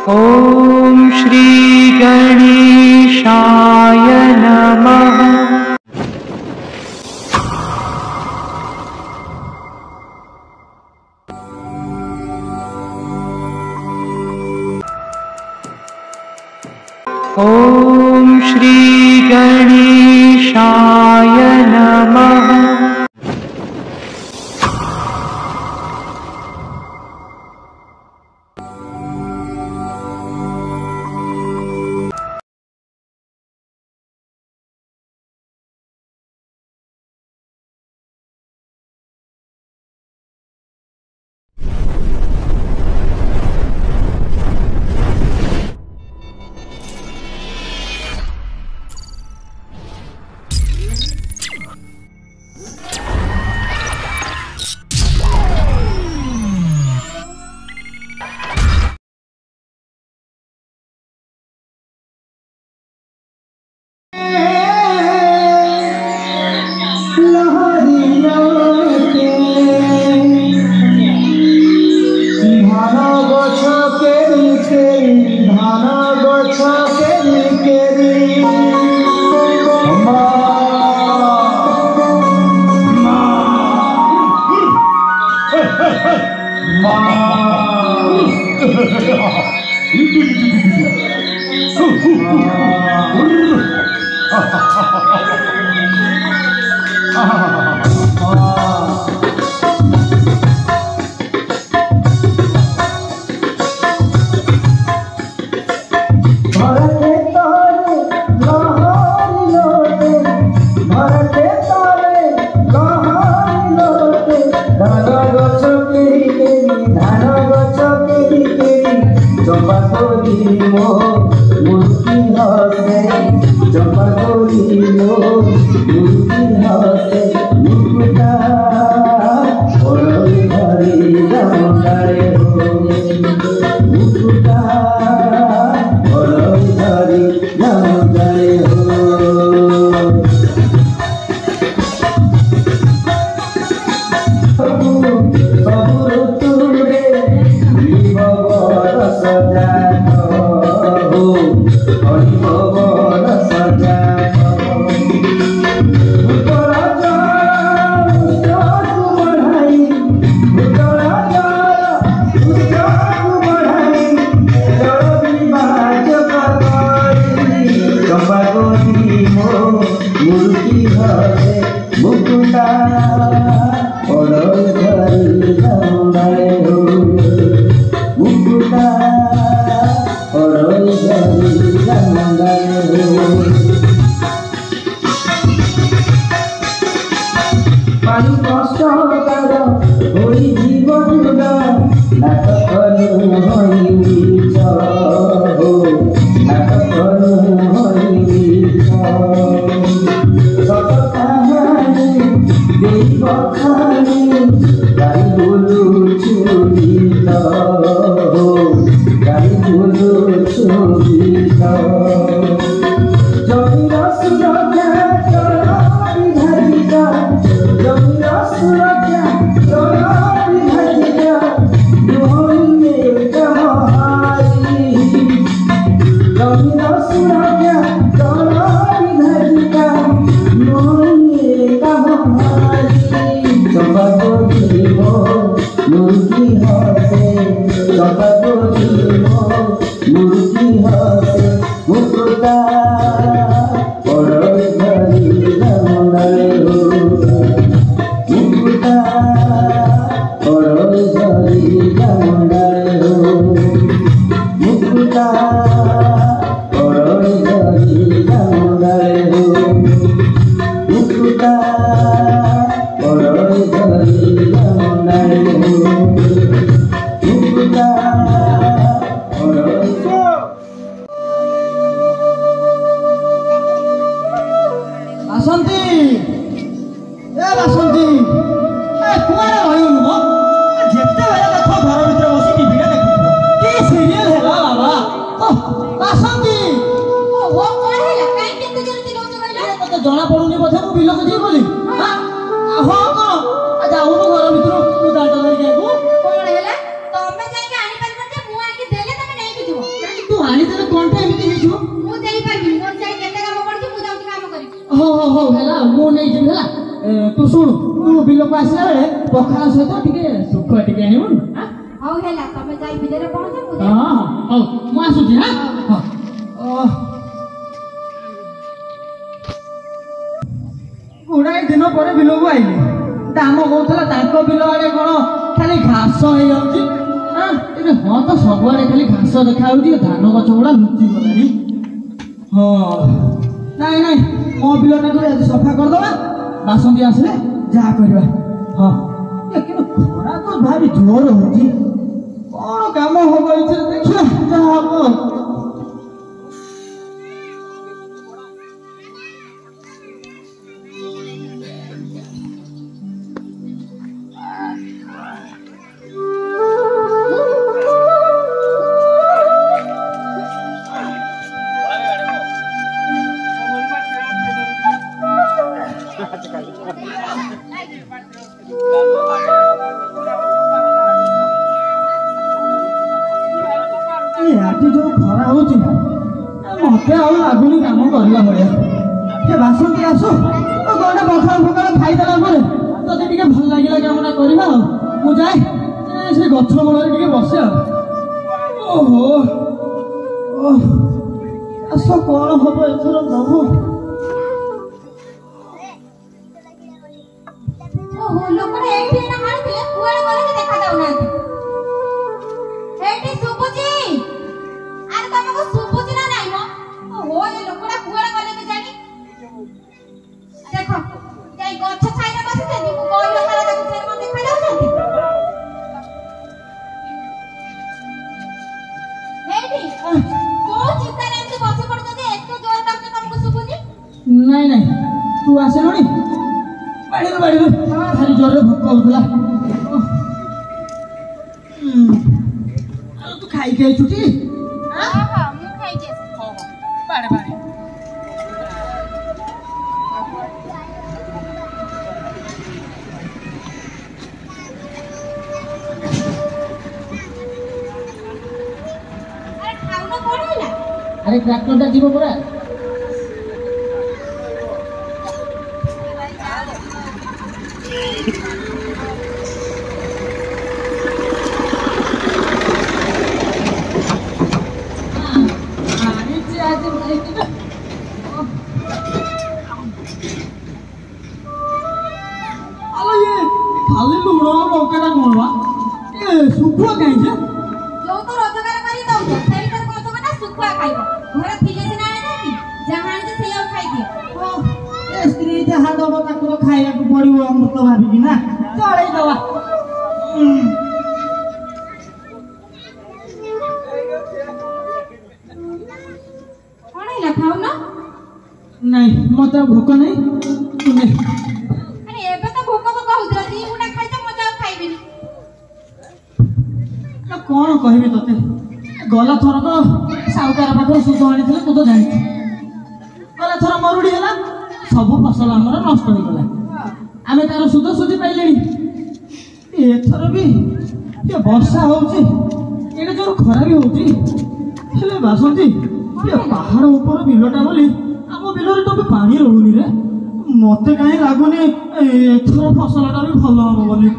ॐ श्री गणेशाय नमः। ॐ श्री गणेशाय नमः। ଆଣିଦେଲେ କଣଟା ଏମିତି ହେଇଯିବ? ମୁଁ ଦେଇପାରିବିନି, ମୋର ଯାଇ କେତେ କାମ ପଡୁଛି, ମୁଁ ଯାଉଛି କାମ କରିବି। ହଉ ହେଲା, ମୁଁ ନେଇଯିବି ହେଲା। ତୁ ଶୁଣୁ, ତୁ ବିଲକୁ ଆସିଲା ବେଳେ ପଖାଳ ସହିତ ଟିକେ ଶୁଖୁଆ ଟିକେ ଆଣିବୁନି? ହଉ ହେଲା, ତମେ ଯାଇ ବିଲରେ ପହଞ୍ଚ, ମୁଁ ଯାଇ। ହଉ ମୁଁ ଆସୁଛି। ଗୁଡ଼ାଏ ଦିନ ପରେ ବିଲକୁ ଆଇଲି। ଦାମ କହୁଥିଲା ତାଙ୍କ ବିଲ ଆଡେ କଣ ଖାଲି ଘାସ ହେଇଯାଉଛି। ହଁ ତ ସବୁଆଡେ ଖାଲି ଘାସ ଦେଖାଯାଉଛି, ଧାନ ଗଛ ଗୁଡା ଲୁଚି ଗଲାଣି। ନାଇଁ ମୋ ବିଲଟାକୁ ଆଜି ସଫା କରିଦବା, ବାସନ୍ତୀ ଆସିଲେ ଯାହା କରିବା। କିନ୍ତୁ ଖରା ତ ଭାରି ଜୋର ହଉଛି, କଣ କାମ ହବ ଏଥିରେ, ଦେଖିବା ଯାହା ହବ। ଯୋଉ ଖରା ହଉଛି ମତେ ଆଉ ଲାଗୁନି କାମ କରିବା ଭଳିଆ। ସେ ବାସନ୍ତୀ ଆସୁ, ଗଣ୍ଡେ ପଖାଳ ଖାଇଦେଲା ପରେ ଯଦି ଟିକେ ଭଲ ଲାଗିଲା କାମଟା କରିବା। ଆଉ ମୁଁ ଯାଏ ସେ ଗଛ ମୂଳରେ ଟିକେ ବସେ। ଓହୋ ଚାଷ କଣ ହବ ଏଥର ପ୍ରଭୁ? ଲୋକଟା ଏଇଠି ହାଣିଥିଲେ, କୁଆଡେ ଗଲେ କି ଦେଖା ଯାଉନାହାନ୍ତି। ଏଇଠି ଶୁଭୁଛି? ଆରେ ତମକୁ ଶୁଭୁଛି ନା ନାଇଁ ମ? ଓହୋ, ଏ ଲୋକଟା କୁଆଡେ ଗଲେ କି ଜାଣି? ଦେଖ, ଯାଇ ଗଛ ଛାଇରେ ବସିଛନ୍ତି, ମୁଁ କହିଲା ସାରା ତାକୁ ସେ କଣ ଦେଖା ଯାଉଛନ୍ତି? ଏଇଠି କୋଉ ଚିନ୍ତାରେ ଏମିତି ବସି ପଡୁଛନ୍ତି, ଏତେ ଜୋର ତାକୁ ତମକୁ ଶୁଭୁଛି? ନାଇଁ ତୁ ଆସିଲୁଣି? ବାଡ଼ିରୁ ଭାରି ଜୋରରେ ଭୋକ ହଉଥିଲା। ଆଉ ତୁ ଖାଇକି ଆଇଛୁ କି? ମୁଁ ଖାଇକି ଆସିଛି। ବାଡ଼େ ଖାଉନ କଣ ହେଲା? ଆରେ ଟ୍ରାକ୍ଟରଟା ଯିବ ପରା। ଖାଲି ଲୁଣ ଲଙ୍କାଟା କଣ ବା? ଶୁଖୁଆ କାହିଁକି? ଯୋଉ ତ ରୋଜଗାର କରି ଦଉଛ, ସେଇଟାର କହୁଛ ନା ଶୁଖୁଆ ଖାଇବ। ଘରେ ଥିଲେ ସିନା ଆଣିଦେବି, ଯାହା ଆଣିଛ ସେଇଆକୁ ଖାଇଦିଅ। ସ୍ତ୍ରୀ ଯାହା ଦବ ତାକୁ ତ ଖାଇବାକୁ ପଡିବ, ମୁଁ ତ ଭାବିବି ନା, ଚଳେଇ ଦବା। କଣ ହେଲା, ଖାଉନ? ନାଇଁ ମତେ ଭୋକ ନାହିଁ। ଆରେ ଏବେ ତ ଭୋକ ହଉଥିଲା, ଦି ମୁଠା ଖାଇଛ, ମଜା ଆଉ ଖାଇବିନି। କଣ କହିବି ତତେ, ଗଲା ଥର ତ ସାହୁକାର ପାଖରୁ ସୁଧ ଆଣିଥିଲେ, ତୁ ତ ଜାଣିଛୁ। ଗଲା ଥର ମରୁଡି ହେଲା, ସବୁ ଫସଲ ଆମର ନଷ୍ଟ ହେଇଗଲା। ଆମେ ତାର ସୁଧ ସୁଝି ପାଇଲେଣି। ଏଥର ବି ବର୍ଷା ହଉଛି, ଏଇଟା ଯୋଉ ଖରା ବି ହଉଛି। ହେଲେ ବାସନ୍ତୀ, ପାହାଡ ଉପର ବିଲଟା ବୋଲି ଆମ ବିଲରେ ତ ପାଣି ରହୁନି ରେ। ମତେ କାହିଁ ଲାଗୁନି ଏଥର ଫସଲଟା ବି ଭଲ ହବ ବୋଲି।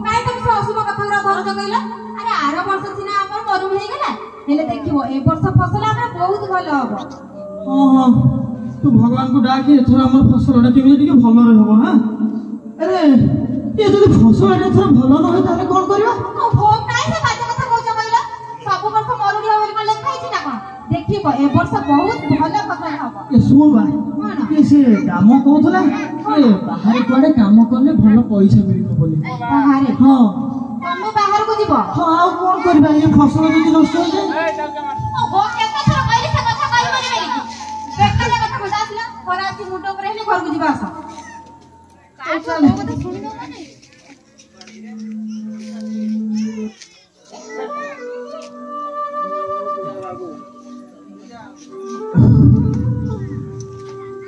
କାହିଁ ତମେ ସେ ଅଶୁଭ କଥା ଗୁରା କରୁଛ କହିଲ? ଆରେ ଆର ବର୍ଷ ସିନା ଆମର ମରୁଡ଼ି ହେଇଗଲା, ହେଲେ ଦେଖିବ ଏ ବର୍ଷ ଫସଲ ଆମର ବହୁତ ଭଲ ହବ। ତୁ ଭଗବାନଙ୍କୁ ଡାକି ଏଥର ଆମର ଫସଲଟା କେମିତି ଟିକେ ଭଲରେ ହବ। ଆରେ ଯଦି ଫସଲଟା ଏଥର ଭଲ ନ ହୁଏ ତାହେଲେ କଣ କରିବା? କାହିଁ ସେ ବାଜେ କଥା କହୁଛ କହିଲ? ସବୁ ବର୍ଷ ମରୁଡ଼ି ହବ ବୋଲି କଣ ଲେଖା ହେଇଛି ନା କଣ? ଦେଖିବ ଏ ବର୍ଷ ବହୁତ ଭଲ ଫସଲ ହବ। ଶୁଣ ବା, ସେ କାମ କହୁଥିଲା ବାହାରେ କୁଆଡେ କାମ କଲେ ଭଲ ପଇସା ମିଳିବ ବୋଲି। ବାହାରେ? ତମେ ବାହାରକୁ ଯିବ? ଆଉ କଣ କରିବା, ଏ ଫସଲ ଯଦି ନଷ୍ଟ ହେଇଯାଏ। କେତେ ଥର କହିଲି ସେ କଥା କହିବନି ବୋଲି? ବେକାରିଆ କଥା କହୁଛ। ଆସିଲା ଖରା ଆସି ମୁଣ୍ଡ ଉପରେ ହେଲେ ଘରକୁ ଯିବା ଆସ।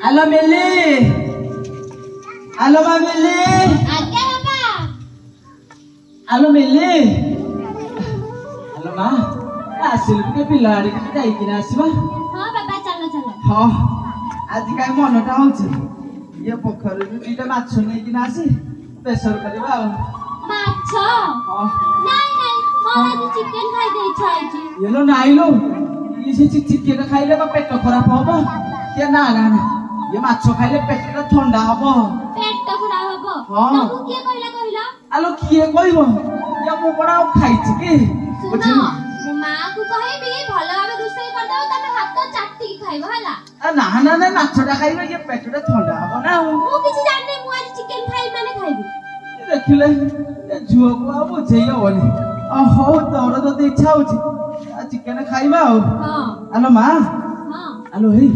हेलो मिली, हेलो माँ मिली। आज्ञा बाबा। हेलो मिली, हेलो माँ। ଆସିଲୁ ଟିକେ ପିଲା ଆଡିକି ଯାଇକିନା ଆସିବା। ହଁ ବାବା ଚାଲ ଚାଲ। ହଁ ଆଜି କାହିଁ ମନଟା ହଉଛି ଇଏ ପୋଖରୀରୁ ଦିଟା ମାଛ ନେଇକିନା ଆସି ବେସର କରିବା ଆଉ। ମାଛ? ହଁ ନାଇଁ ନାଇଁ ମୋର ଆଜି ଚିକେନ ଖାଇତେ ଇଚ୍ଛା ହେଇଛି। ଇଲୋ ନାଇଲୋ ଇଏ ସେ ଚିକେନ ଖାଇଲେ ବା ପେଟ ଖରାପ ହବ। କିଏ ନା ନା ନା ଇଏ ମାଛ ଖାଇଲେ ପେଟଟା ଥଣ୍ଡା ହବ। ପେଟ ଖରାପ ହବ? ହଁ। ତମକୁ କିଏ କହିଲା କହିଲ? ଆଲୋ କିଏ କହିବ ଇଏ ମୁଁ କଣ ଆଉ ଖାଇଛି କି? ଶୁଣ ମୋ ମାକୁ କହିବି ଭଲ ଭାବେ ରୋଷେଇ କରିଦବ ତମେ ହାତ ଚାଟିକି ଖାଇବ ହେଲା। ନା ନା ନା ମାଛଟା ଖାଇବ ଇଏ ପେଟଟା ଥଣ୍ଡା ହବ ନା। ମୁଁ କିଛି ଜାଣିନି ମୁଁ ଆଜି ଚିକେନ ଖାଇବି ମାନେ ଖାଇବି। ଦେଖିଲେ ଏ ଝୁଅକୁ ଆଉ ବୁଝେଇ ହବନି। ହଉ ତୋର ଯଦି ଇଚ୍ଛା ହଉଛି ଚିକେନ ଖାଇବା ଆଉ। ହଁ। ଆଲୋ ମା ହଁ। ଆଲୋ ହେଇ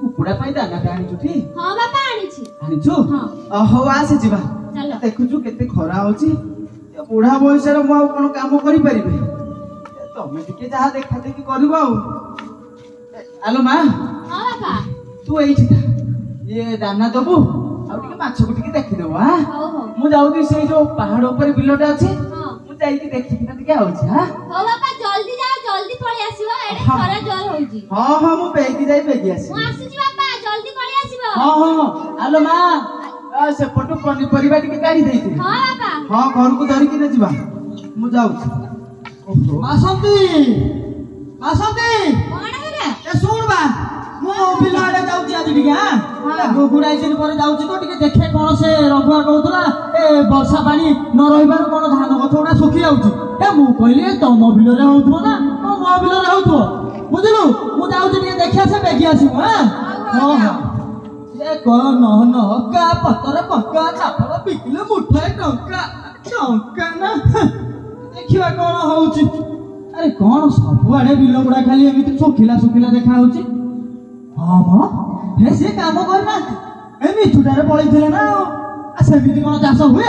କୁକୁଡ଼ା ପାଇଁ ଦାନାଟା ଆଣିଛୁ? ହଁ ବାପା ଆଣିଛି। ଆଣିଛୁ? ହଁ। ହଉ ଆସେ ଯିବା। ଚାଲ। ଦେଖୁଛୁ କେତେ ଖରା ହଉଛି ବୁଢା ବୟସରେ ମୁଁ ଆଉ କଣ କାମ କରିପାରିବି? ତମେ ଟିକେ ଯାହା ଦେଖା ଦେଖି କରିବ ଆଉ। ଆଲୋ ମା ହଁ ବାପା। ତୁ ଏଇଠି ଥା ଇଏ ଦାନା ଦବୁ ଆଉ ଟିକେ ମାଛକୁ ଟିକେ ଦେଖିଦବୁ। ହଉ ହଉ। ମୁଁ ଯାଉଛି ସେଇ ଯୋଉ ପାହାଡ ଉପରେ ବିଲଟା ଅଛି ହଁ। ମୁଁ ଯାଇକି ଦେଖିକିନା ଟିକେ ଆଉଛି। ହଉ ବାପା ଜଲ୍ଦି ଯାଅ ଜଲ୍ଦି ପଳେଇ ଆସିବ ଏଡେ ଖରା ଜୋର ହଉଛି। ହଁ ହଁ ମୁଁ ବେଗି ଯାଇ ବେଗି ଆସିବି। ମୁଁ ଆସୁଛି ବାପା ଜଲ୍ଦି ପଳେଇ ଆସିବ। ହଁ ହଁ ଆଲୋ ମା ସେପଟୁ ପନିପରିବା ଟିକେ କାଢି ଦେଇଥିଲି। ହଁ ବାପା। ହଁ ଘରକୁ ଧରିକିନା ଯିବା ମୁଁ ଯାଉଛି। ବାସନ୍ତୀ ବାସନ୍ତୀ କଣ ହେଲା? ଏ ଶୁଣ ବା ମୁଁ ବିଲ ଆଡେ ଯାଉଛି ଆଜି ଟିକେ। ଗୁଡାଏ ଦିନ ପରେ ଯାଉଛି ତ ଟିକେ ଦେଖେ କଣ ସେ ରଘୁଆ କହୁଥିଲା ଏ ବର୍ଷା ପାଣି ନ ରହିବାରୁ କଣ ଧାନ ଗଛ ଗୁଡା ଶୁଖି ଯାଉଛି। ଏ ମୁଁ କହିଲି ତମ ବିଲରେ ହଉଥିବ ନା ମୋ ବିଲରେ ହଉଥିବ ବୁଝିଲୁ। ମୁଁ ଯାଉଛି ଟିକେ ଦେଖି ଆସେ ବେଗି ଆସିବୁ। ହଁ ହଁ ନକା ପତର ପକା ଚାପଡ଼ ବିକିଲେ ମୁଠାଏ ଟଙ୍କା ଟଙ୍କା ନା ଦେଖିବା କଣ ହଉଛି। ଆରେ କଣ ସବୁଆଡେ ବିଲ ଗୁଡା ଖାଲି ଏମିତି ଶୁଖିଲା ଶୁଖିଲା ଦେଖା ହଉଛି। ହଁ ମ ହେ ସେ କାମ କରିନାହାନ୍ତି ଏ ମିଠୁଟାରେ ପଳେଇଥିଲେ ନା ଆଉ। ସେମିତି କଣ ଚାଷ ହୁଏ?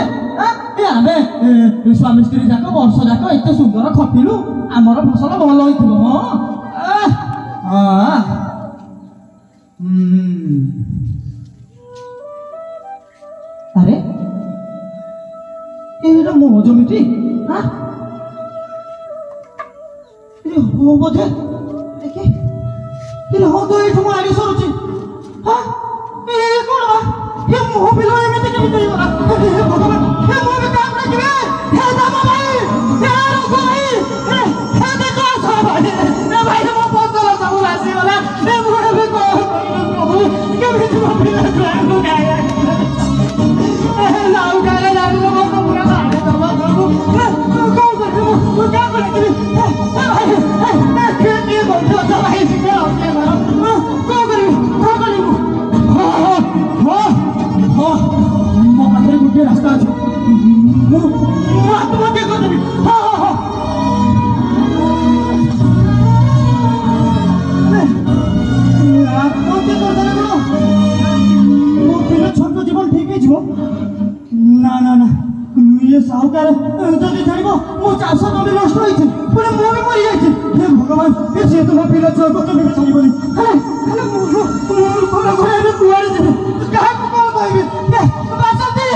ଆମେ ସ୍ୱାମୀ ସ୍ତ୍ରୀ ଯାକ ବର୍ଷ ଯାକ ଏତେ ସୁନ୍ଦର ଖଟିଲୁ ଆମର ଫସଲ ଭଲ ହେଇଥିବ। ଆରେ ଏଇଟା ମୋ ଜମିଟି? ବୋଧେ ଦେଖେ ହଁ ତ ଏଇଠୁ ମୁଁ ଆଣି ସରୁଛି। ଏ କଣ ମୋ ବିଲ ଏମିତି କେମିତି ହେଇଗଲା? ଭଗବାନ ମୁଁ ବି କାମ ଯିବେ। ହେ ଦାମ ଭାଇ ହେ ରଘୁ ଭାଇ ହେ ଦେଖ ଭାଇ ଭାଇ ମୋ ଫସଲ ସବୁ ଆସିଗଲା। ମୁଁ ଏବେ କଣ କରିବି ପ୍ରଭୁ? କେମିତି ମୋ ପିଲା ଛୁଆଙ୍କୁ ଖାଇବା ଲାଉ ଖାଇଲେ ଲାଗିବ ମୋ ପୁରା ମାରି ଦବ ପ୍ରଭୁ। କଣ କରିବି ମୁଁ କାମ କରିବି? କିଏ କରୁଛ ଭାଇ ଟିକେ କଣ କରିବି କଣ କରିବୁ? ମୋ ପାଖରେ ଗୋଟିଏ ରାସ୍ତା ଅଛି ମୁଁ ଆତ୍ମହତ୍ୟା କରିଦେବି। ଆତ୍ମହତ୍ୟା କରିଦେଲେ କଣ ମୋ ପିଲା ଛୋଟ ଜୀବନ ଠିକ ହେଇଯିବ? ନା ନା ନା ଇଏ ସାହୁକାର ଯଦି ଜାଣିବ ମୋ ଚାଷ ଜମି ନଷ୍ଟ ହେଇଛି ପୁଣି ମୁଁ ବି ମରିଯାଇଛି। ହେ ଭଗବାନ ସିଏ ତ ମୋ ପିଲା ଛୁଆକୁ ଜମି ବି ଛାଡ଼ିବନି। ଘରେ ଏବେ କୁଆଡେ ଯିବି କାହାକୁ କଣ କହିବି? ବାସନ୍ତୀ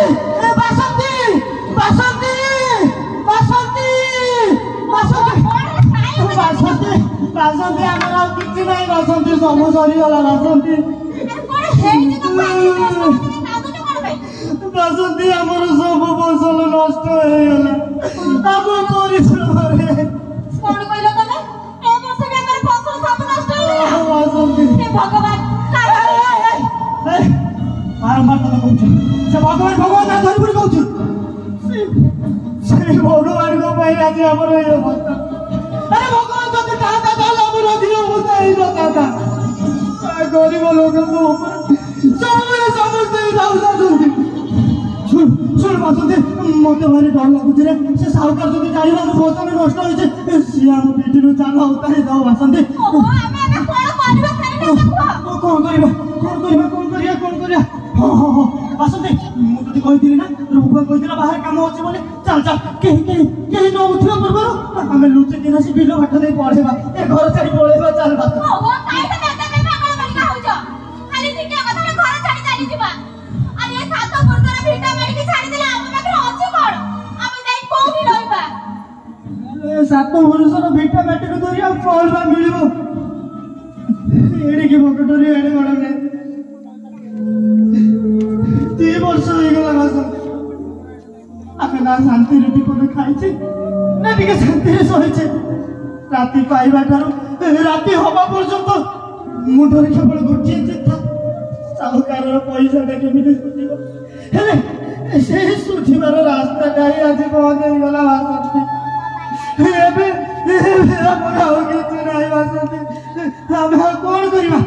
ବାସନ୍ତୀ ବାସନ୍ତୀ ବାସନ୍ତୀ ବାସନ୍ତୀ ବାସନ୍ତୀ ବାସନ୍ତୀ ଆମର ଆଉ କିଛି ନାହିଁ। ବାସନ୍ତୀ ସବୁ ସରିଗଲା। ବାସନ୍ତୀ ବାସନ୍ତୀ ଆମର ସବୁ ଫସଲ ନଷ୍ଟ ହେଇଗଲା ଆମ ପରିଶ୍ରମରେ। କଣ କହିଲ ତମେ? ଏ ବର୍ଷ ବି ଆମର ଫସଲ ସବୁ ନଷ୍ଟ ହେଇଗଲା। ବାସନ୍ତୀ ହେ ଭଗବାନ ବାରମ୍ବାର ତମେ କହୁଛ ସେ ଭଗବାନ ଭଗବାନ ନା ଧରି ପୁଣି କହୁଛୁ ସେଇ ଭଗବାନଙ୍କ ପାଇଁ ଆଜି ଆମର ଏଇ ଅବସ୍ଥା। ଆରେ ଭଗବାନ ଯଦି ଥାନ୍ତା ତାହେଲେ ଆମର ଅଧିକ ଅବସ୍ଥା ହେଇନଥାନ୍ତା। ଗରିବ ଲୋକଙ୍କ ଉପରେ ସବୁବେଳେ ସମସ୍ତେ ଯାଉଛନ୍ତି। ଶୁଣ ବାସନ୍ତୀ ମତେ ଭାରି ଡର ଲାଗୁଛି ରେ। ସେ ସାହୁକାର ଯଦି ଜାଣିବା ମୋ ଫସଲ ନଷ୍ଟ ହେଇଛି ସିଏ ଆମ ପିଠିରୁ ଚାଲ ଉତାରି ଦବ। ବାସନ୍ତୀ କଣ କରିବା? ହଁ ବାସନ୍ତୀ ମୁଁ ଯଦି କହିଥିଲି ନା ରଘୁଆ କହିଥିଲା ବାହାରେ କାମ ଅଛି ବୋଲି ଚାଲ ଚାଲ କେହି ନ ଉଠିବା ପୂର୍ବରୁ ଆମେ ଲୁଚିକିନା ସେ ବିଲ ବାଟ ଦେଇ ପଳେଇବା ଏ ଘର ଛାଡି ପଳେଇବା। ଚାଲ ସାତ ପୁରୁଷର ଭିଟା ମାଟିକୁ ଧରି ଆଉ ଏଡ଼ିକି ଭୋକଟରେ ଏଡ଼େ ବଡ଼ ନାହିଁ 2 ବର୍ଷ ହେଇଗଲା ବାସନ୍ତି ଆମେ ନା ଶାନ୍ତିରେ ଦୀପରେ ଖାଇଛେ ନା ଟିକେ ଶାନ୍ତିରେ ଶୋଇଛେ ରାତି ପାଇବା ଠାରୁ ରାତି ହବା ପର୍ଯ୍ୟନ୍ତ ମୁଣ୍ଡରେ କେବଳ ଗୋଟିଏ ଚିନ୍ତା ସାହୁକାରର ପଇସାଟା କେମିତି ସୁଝିବ ହେଲେ ସେଇ ସୁଝିବାର ରାସ୍ତାଟା ହିଁ ଆଜି ବନ୍ଦ ହେଇଗଲା ବାସନ୍ତି ଏବେ ଆମର ଆଉ କିଛି ନାହିଁ ବାସନ୍ତି ଆମେ ଆଉ କ'ଣ କରିବା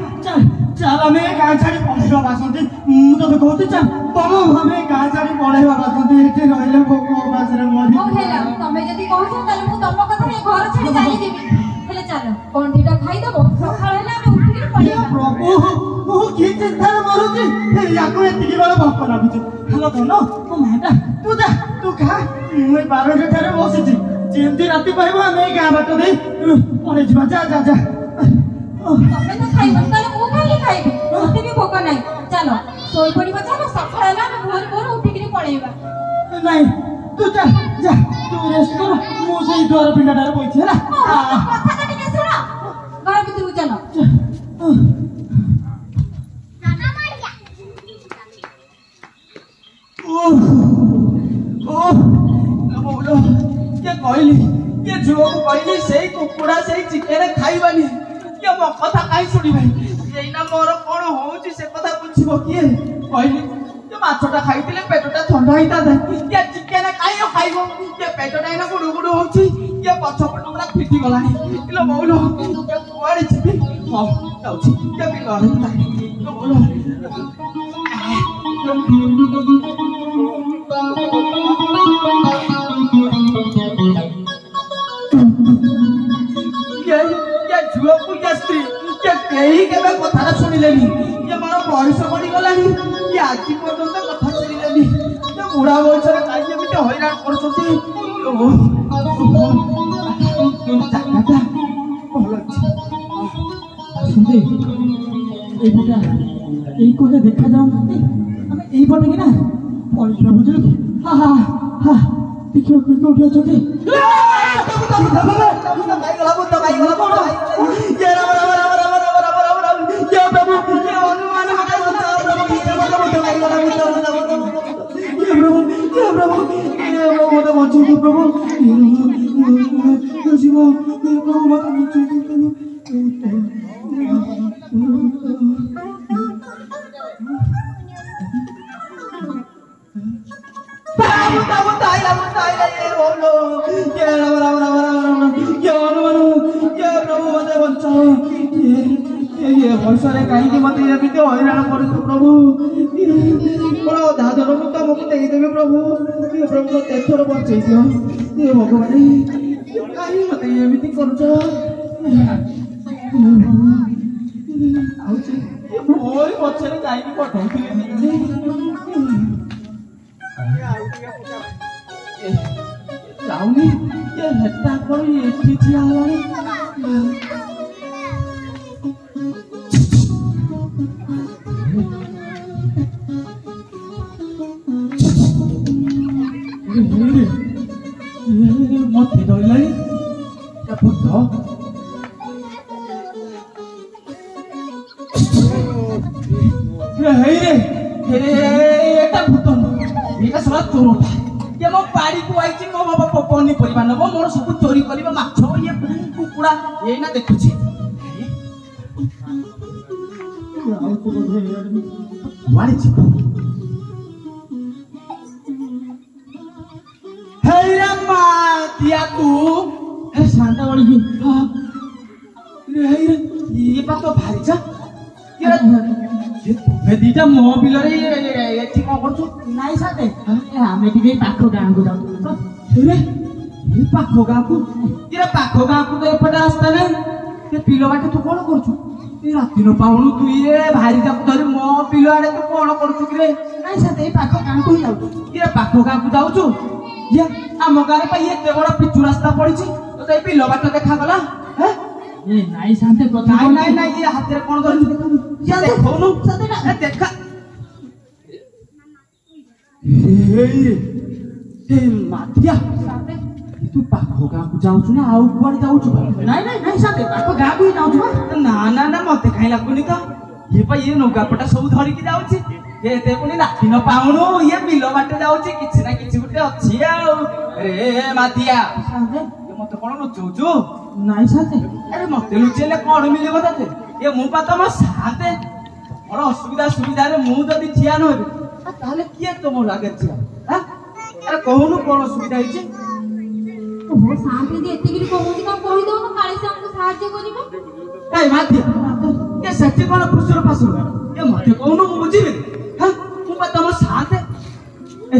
ଚାଲ ଆମେ ଗାଁ ଛାଡ଼ି ପଳେଇବା ବାସନ୍ତି ମୁଁ ତତେ କହୁଛି ଚାଲ ଆମେ ଗାଁ ଛାଡ଼ି ପଳେଇବା ବାସନ୍ତି ଏଠି ରହିଲେ ଭୋକ ଉପାସରେ ମରି ହଉ ହେଲା ତମେ ଯଦି କହୁଛ ତାହେଲେ ମୁଁ ତମ କଥାରେ ଏ ଘର ଛାଡ଼ି ଚାଲିଯିବି ହେଲେ ଚାଲ କ'ଣ ଦିଟା ଖାଇଦବ ସକାଳ ହେଲେ ଆମେ ଉଠିକି ପଳେଇବା ପ୍ରଭୁ ମୁଁ କି ଚିନ୍ତାରେ ମରୁଛି ୟାକୁ ଏତିକି ବେଳେ ଭୋକ ଲାଗୁଛି ହ୍ୟାଲୋ ଧନ ମୋ ମାଟା ତୁ ଯା ତୁ ଖା ମୁଁ ଏଇ 12ଟା ଠାରେ ବସିଛି ଯେମିତି ରାତି ପାଇବ ଆମେ ଏଇ ଗାଁ ବାଟ ଦେଇ ପଳେଇ ଯିବା ଯା ଯା ଯା ତମେ ତ ଖାଇବନି ତାହେଲେ ମୁଁ କାହିଁକି ଖାଇବି ମତେ ବି ଭୋକ ନାହିଁ ଚାଲ ଶୋଇପଡ଼ିବା ଚାଲ ସକାଳ ହେଲେ ଆମେ ଭୋରୁ ଭୋରୁ ଉଠିକିରି ପଳେଇବା ନାଇଁ ତୁ ଯା ଯା ତୁ ରେଷ୍ଟ କର ମୁଁ ସେଇ ଦ୍ୱାର ପିଣ୍ଡାଟାରେ ବଇଛି ହେଲା କଥାଟା ଟିକେ ଶୁଣ ଘର ଭିତରକୁ ଚାଲ କହିଲି ଝୁଅକୁ କହିଲି ସେଇ କୁକୁଡ଼ା ସେଇ ଚିକେନ ଖାଇବାନି ମୋ କଥା କାହିଁ ଶୁଣିବେ ଏଇନା ମୋର କ'ଣ ହଉଛି ସେ କଥା ବୁଝିବ କିଏ କହିଲି ମାଛଟା ଖାଇଥିଲେ ପେଟଟା ଥଣ୍ଡା ହେଇଥାନ୍ତା ଚିକେନ କାହିଁ ଖାଇବ ପେଟଟା ଏଇନା ଗୁଡୁ ଗୁଡୁ ହଉଛି ପଛ ପଟ ପୁରା ଫିଟି ଗଲାଣି ମଉଲ କୁଆଡେ ଯିବି ହଉ ଯାଉଛି ଝୁଅକୁ ସ୍ତ୍ରୀ କେହି କେବେ କଥାଟା ଶୁଣିଲେନି ମୋର ବୟସ ବଢିଗଲାଣି ଆଜି ପର୍ଯ୍ୟନ୍ତ କଥା ଶୁଣିଲେନି ବୁଢା ବୟସରେ କାହିଁକି ଏମିତି ହଇରାଣ କରୁଛନ୍ତି ଜାଗାଟା ଭଲ ଅଛି ଏଇପଟେ ଦେଖାଯାଉନାହାନ୍ତି ଆମେ ଏଇପଟେ କି ନା ପଳେଇବା ବୁଝିଲୁ କି ଦେଖିବ କୋଉଠି ଅଛନ୍ତି ବର୍ଷରେ କାହିଁକି ମତେ ଏମିତି ହଇରାଣ କରୁଛୁ ପ୍ରଭୁ ଦାଦର ମୁଁ ତମକୁ ଦେଇଦେବି ପ୍ରଭୁ ପ୍ରଭୁ ମତେ ଏଥର ବଞ୍ଚେଇ ଦିଅ ଭଗବାନ କାହିଁ ମତେ ଏମିତି କରୁଛ ମୋର ପଛରେ କାହିଁକି ପଠାଇଥିଲି ଯାଉନି ହେଟା କଣ ଏଠି ଠିଆ ହେଲାଣି ମତେ ଡରିଲାଣି ଭୂତ ଏଟା ଭୂତ ଏଇଟା ସବା ଚୋରଟା ମୋ ବାଡ଼ିକୁ ଆଇଛି ମୋ ବାବା ପନିପରିବା ନବ ମୋର ସବୁ ଚୋରି କରିବ ମାଛ ଇଏ କୁକୁଡ଼ା ଏଇନା ଦେଖୁଛି କୁଆଡ଼େ ଯିବ ହେଇରା ମା ଦିଆ ତୁ ଶାନ୍ତ ବଳିକି ଇଏ ପା ତ ଭାରିଚା ତୁମେ ଦିଟା ମୋ ବିଲରେ ଏଠି କ'ଣ କରୁଛୁ ନାଇଁ ସାଥେ ଆମେ ଟିକେ ପାଖ ଗାଁକୁ ଯାଉଛୁ ତ ପାଖ ଗାଁକୁ ପାଖ ଗାଁକୁ ତ ଏପଟେ ରାସ୍ତା ନାହିଁ ବିଲ ବାଟେ ତୁ କ'ଣ କରୁଛୁ ରାତି ନ ପାଉଣୁ ତୁ ଭାରି ଯାକୁ ଧରି ମୋ ବିଲ ଆଡେ ତୁ କ'ଣ କରୁଛୁ କିରେ ନାଇଁ ସାଥେ ଏଇ ପାଖ ଗାଁକୁ ହିଁ ଯାଉଛୁ ପାଖ ଗାଁକୁ ଯାଉଛୁ ଆମ ଗାଁରେ ପାଇଁ ଏତେ ବଡ ପିଚୁ ରାସ୍ତା ପଡିଛି ତୋତେ ଏଇ ବିଲ ବାଟ ଦେଖାଗଲା ନାଇଁ ଶାନ୍ତେ ନାଇଁ ନାଇଁ ନାଇଁ ଇଏ ହାତରେ କ'ଣ ଧରିଛୁ ଦେଖଉନୁ ଦେଖା ମାଠିଆ ତୁ ପାଖ ଗାଁକୁ ଯାଉଛୁ ନା ଆଉ କୁଆଡେ ଯାଉଛୁ ନାଇଁ ନାଇଁ ନାଇଁ ଶାନ୍ତେ ପାଖ ଗାଁକୁ ହିଁ ଯାଉଛୁ ନା ନା ନା ମତେ କାହିଁ ଲାଗୁନି ତ ଇଏ ପା ଇଏ ନୌକାପଟା ସବୁ ଧରିକି ଯାଉଛି ଏତେ ପୁଣି ନାକି ନ ପାଉନୁ ଇଏ ବିଲ ବାଟେ ଯାଉଛି କିଛି ନା କିଛି ଗୋଟେ ଅଛି ଆଉ ଏ ମାତିଆ ମତେ କଣ ଲୁଚଉଛୁ ନାଇଁ ସାଥେ ଆରେ ମତେ ଲୁଚେଇଲେ କଣ ମିଳିବ ତତେ ଏ ମୁଁ ପା ତମ ସାଥେ ମୋର ଅସୁବିଧା ସୁବିଧାରେ ମୁଁ ଯଦି ଠିଆ ନହେବି ତାହେଲେ କିଏ ତମ ଲାଗେ ଠିଆ ଆରେ କହୁନୁ କଣ ଅସୁବିଧା ହେଇଛି ମୋ ସାଥେ ଯେ ଏତିକି କହୁଛି କଣ କହିଦଉନୁ କାଳେ ସେ ଆମକୁ ସାହାଯ୍ୟ କରିବ କାଇଁ ମାତିଆ ଏ ସେଠି କଣ ଖୁସୁର ପାସୁର ଏ ମତେ କହୁନୁ ମୁଁ ବୁଝିବି ମୁଁ ପା ତମ ସାଥେ ଏ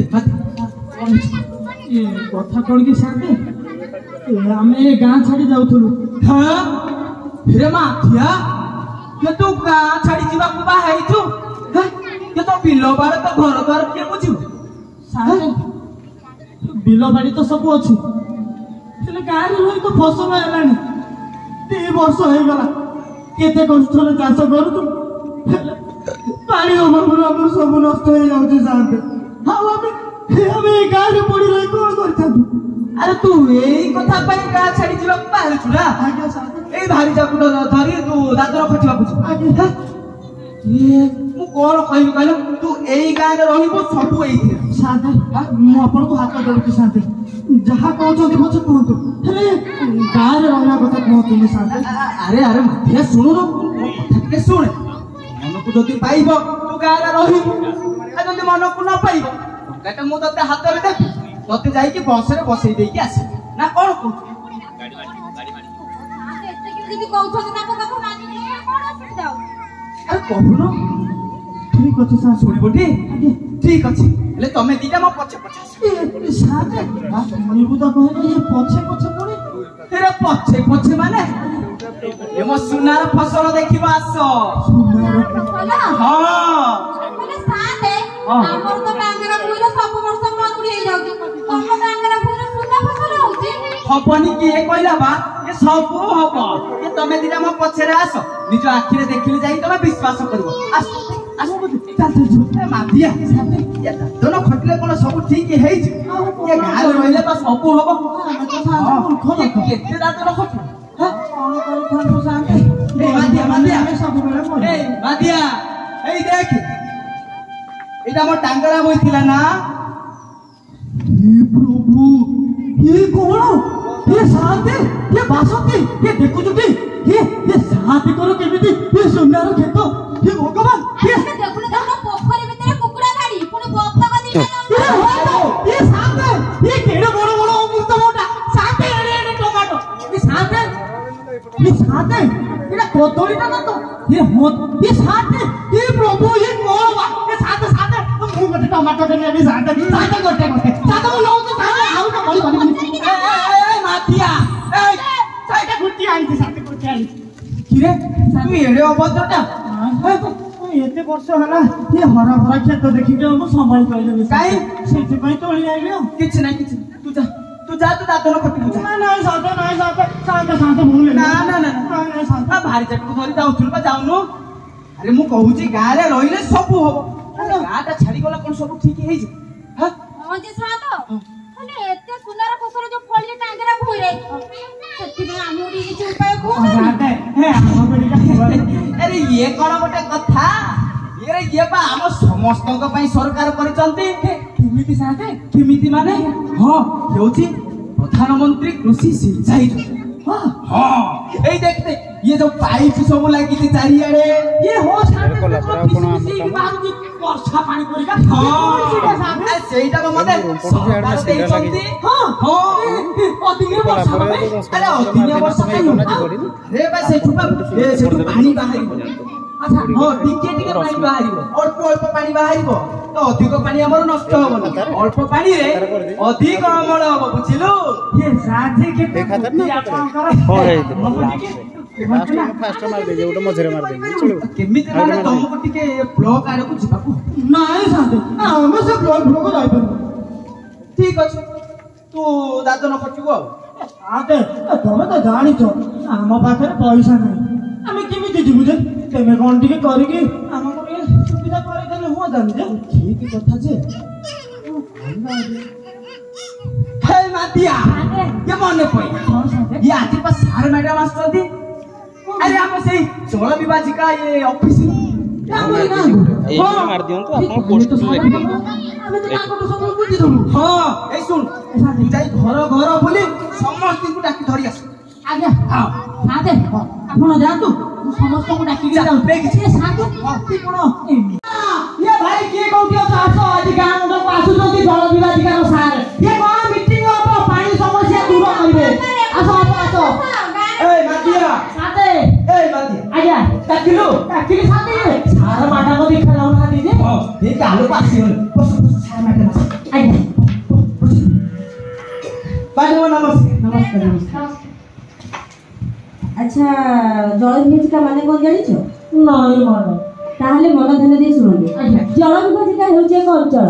କଥା କଣ କି ସାଥେ ଆମେ ଗାଁ ଛାଡି ଯାଉଥିଲୁ হে মাথিয়া কে তো গা ছাড়ি যাবাকু বাহাইছু কে তো বিল বাড়ে তো ঘর দ্বার কে বুঝিব ସାଥେ ବିଲ ବାଡି ତ ସବୁ ଅଛି ହେଲେ ଗାଁରେ ରହି ତ ଫସଲ ହେଲାଣି 2 ବର୍ଷ ହେଇଗଲା କେତେ କଷ୍ଟରେ ଚାଷ କରୁଛୁ ପାଣି ଅଭାବରୁ ଆମର ସବୁ ନଷ୍ଟ ହେଇଯାଉଛି ସାଥେ ଆଉ ଆମେ ଏ ଗାଁରେ ପଡି ରହି କଣ କରିଥାନ୍ତୁ আরে তু এই কথা পাই গা ছাড়ি যাবাকু বাহাইছু না ଆଜ୍ଞା ସାଥେ এই ଭାରି ଚାକୁଟ ଧରି ତୁ ଦାଦନ ଖଟିବାକୁ ଯିବୁ ଆଜ୍ଞା ମୁଁ କଣ କହିବି କହିଲ ତୁ ଏଇ ଗାଁରେ ରହିବୁ ସବୁ ଏଇଥିରେ ସାଥେ ମୁଁ ଆପଣଙ୍କୁ ହାତ ଧରୁଛି ସାଥେ ଯାହା କହୁଛନ୍ତି ପଛେ କୁହନ୍ତୁ ହେଲେ ଗାଁରେ ରହିବା କଥା କୁହନ୍ତୁନି ସାଥେ ଆରେ ଆରେ ମାଥିଆ ଶୁଣୁନୁ ମୋ କଥା ଟିକେ ଶୁଣେ ମନକୁ ଯଦି ପାଇବ ତୁ ଗାଁରେ ରହିବୁ ଆଉ ଯଦି ମନକୁ ନ ପାଇବ ଟଙ୍କାଟା ମୁଁ ତତେ ହାତରେ ଦେବି ତତେ ଯାଇକି ବସରେ ବସେଇ ଦେଇକି ଆସିବି ନା କଣ କହୁଛୁ ଯଦି କହୁଛନ୍ତି ତାଙ୍କ କଥା ମାନିଲେ କଣ ଅସୁବିଧା ହଉଛି ଆରେ କହୁନ ଠିକ ଅଛି ସାର୍ ଶୁଣିବ ଟି ଠିକ ଅଛି ହେଲେ ତମେ ଦିଟା ମୋ ପଛେ ପଛେ ଆସ ସାଥେ ଶୁଣିବୁ ତ କହିଲେ ଇଏ ପଛେ ପଛେ ପଡେ ଏରେ ପଛେ ପଛେ ମାନେ ଏ ମୋ ସୁନାର ଫସଲ ଦେଖିବ ଆସ ଭଲ ହଁ ହେଲେ ସାଥେ ଆମର ତ ଡାଙ୍ଗରା ଭୂଇଁର ସବୁ ବର୍ଷ ମରୁଡ଼ି ହେଇଯାଉଛି ତମ ଡାଙ୍ଗରା ଭୂଇଁର ସୁନା ଫସଲ ହଉଛି ହବନି କିଏ କହିଲା ବା ଏ ସବୁ ହବ ଏ ତମେ ଦିଟା ମୋ ପଛରେ ଆସ ନିଜ ଆଖିରେ ଦେଖିଲେ ଯାଇ ତମେ ବିଶ୍ୱାସ କରିବ ଆସ ଆସ ମାଧିଆ ଦାଦନ ଖଟିଲେ କଣ ସବୁ ଠିକ ହେଇଛି ଏ ଗାଁରେ ରହିଲେ ବା ସବୁ ହବ କେତେ ଦାଦନ ଖଟିବ କଣ କରିଥାନ୍ତୁ ସାଥେ ମାଧିଆ ଏଇ ଦେଖ ଏଇଟା ମୋ ଟାଙ୍ଗରା ବହି ଥିଲା ନା ପ୍ରଭୁ ये कौन ये साथे ये बासंती ये देखुछुटी ये साथे करो केमिति ये सुनार खेत ये भगवान ये ଦେଖୁନ ଦେଖୁନ ପୋଖରୀ ଭିତରେ କୁକୁଡ଼ା ଗାଡ଼ି ପୁଣି ବତକ ଦିଟା ये साथे ये केड़े बड़ बड़ अमृत मोटा साथे एड़े एड़े टमाटो ये साथे एटा कोतोलीटा ना तो ये साथे ये प्रभु ये कौन बा ये साथे साथे मु गटे टमाटो दे ने साथे साथे गटे साथे मु लौ तो साथे आउ तो बड़ी बड़ी ମାଧିଆ साथे गुटी आइती साथे गुटी आइती କିରେ ତୁ ଏଡେ ଅଭଦ୍ରଟା एते वर्ष हला ये हरा भरा खेत देखिके हम संभाल पाइले काई सेति पई तोली आइले କିଛି ନାହିଁ କିଛି ତୁ जा तू दादन खटिबु जा ना साथे भूले ना ना ना साथे भारी चटକୁ ଧରି ଯାଉଥିଲୁ ବା ଯାଉନୁ ଆରେ ମୁଁ କହୁଛି ଗାଁରେ ରହିଲେ ସବୁ ହବ ଗାଁଟା ଛାଡି ଗଲା କଣ ସବୁ ଠିକ ହେଇଯିବ ହଁ ଯେ ସାଥ ମାନେ ଏତେ ସୁନାର ଫସଲ ଯୋଉ ଫଳି ଟାଙ୍ଗରା ଭୂଇଁରେ ସେଥିପାଇଁ ଆମକୁ ଟିକେ କିଛି ଉପାୟ କୁହ साथे हे हम बेडिका अरे ये कौन गोटे कथा ये बा हम समस्तक पई सरकार परिचंती किमिति साथे किमिति माने हां हेउची प्रधानमंत्री कृषि सिंचाई योजना हां ए देखते ये जो पाइप सब लागी थी चारियाडे ये हो साथे बाबूजी वर्षा पानी परिका हां सेटा को मते सरकार देइचंती हां हां अधिने वर्षा भाई अरे अधिने वर्षा काई रे बा से छुपा ए से पानी बाहरिबो अच्छा हां टिके टिके पानी बाहरिबो अल्प अल्प पानी बाहरिबो तो अधिक पानी हमर नष्ट होबो अल्प पानी रे अधिक अमल होबो बुझिलु ये साथे के देखा था ना हो रे फास्ट मार दे गोटे मझरे मार दे चलो केमिति माने तुमको टिके ब्लॉक आरे को जिबाकू नाही साथे हम से ब्लॉक जाई पर ठीक अछि तू दादन खटिबो साथे तमे तो जानि छ हम पाखरे पैसा नाही ଆମେ କେମିତି ଯିବୁ ଯେ ତମେ କଣ ଟିକେ କରିକି ଆମକୁ ଟିକେ ସୁବିଧା କରିଦେଲେ ହୁଅନ୍ତାନି ଯେ ठीक କଥା जे हे मातिया ये मने पई ये आजी पर सार मैडम आस्तदी ओ अरे हम से जल विभाजिका ये ऑफिस मार दियंतु आपण पोस्ट लिखि दियंतु ଆମେ ତ ତାଙ୍କଠୁ ସବୁ ବୁଝିଦବୁ। हां ए सुन तू जाई घर घर बोली समस्त को डाकी धरि आस ଆଜ୍ଞା ସାଥେ ଆପଣ ଯାଆନ୍ତୁ ମୁଁ ସମସ୍ତଙ୍କୁ ଡାକିକି ଯାଉଛି ଏ ସାଥେ ଅତି କୋଣ ये भाई के कोठी अछ आस आज गाଁ मुंडକୁ ଆସୁଛନ୍ତି ଜଳ ବିଭାଜିକାର ସାର୍ ये कोन मीटिंग हबो पानी समस्या दूर करिवे आस आस ए मादिया ସାଥେ ए मादिया ଆଜ୍ଞା डाकिली ସାଥେ सार माटा को देखा लाउ ना दीदी हां ये कालो पासी हो बस सार माटा ଆଜ୍ଞା बाजो नमस्कार ନମସ୍କାର। আচ্ছা জল বিভাজিকা মানে কোন জানিছ? ନାଇଁ ମାନେ তাহলে মন ধ্যান দিয়ে শুনନ୍ତୁ। ଆଜ୍ଞା জল বিভাজিকা ହେଉଛି ଏକ ଅଞ୍ଚଳ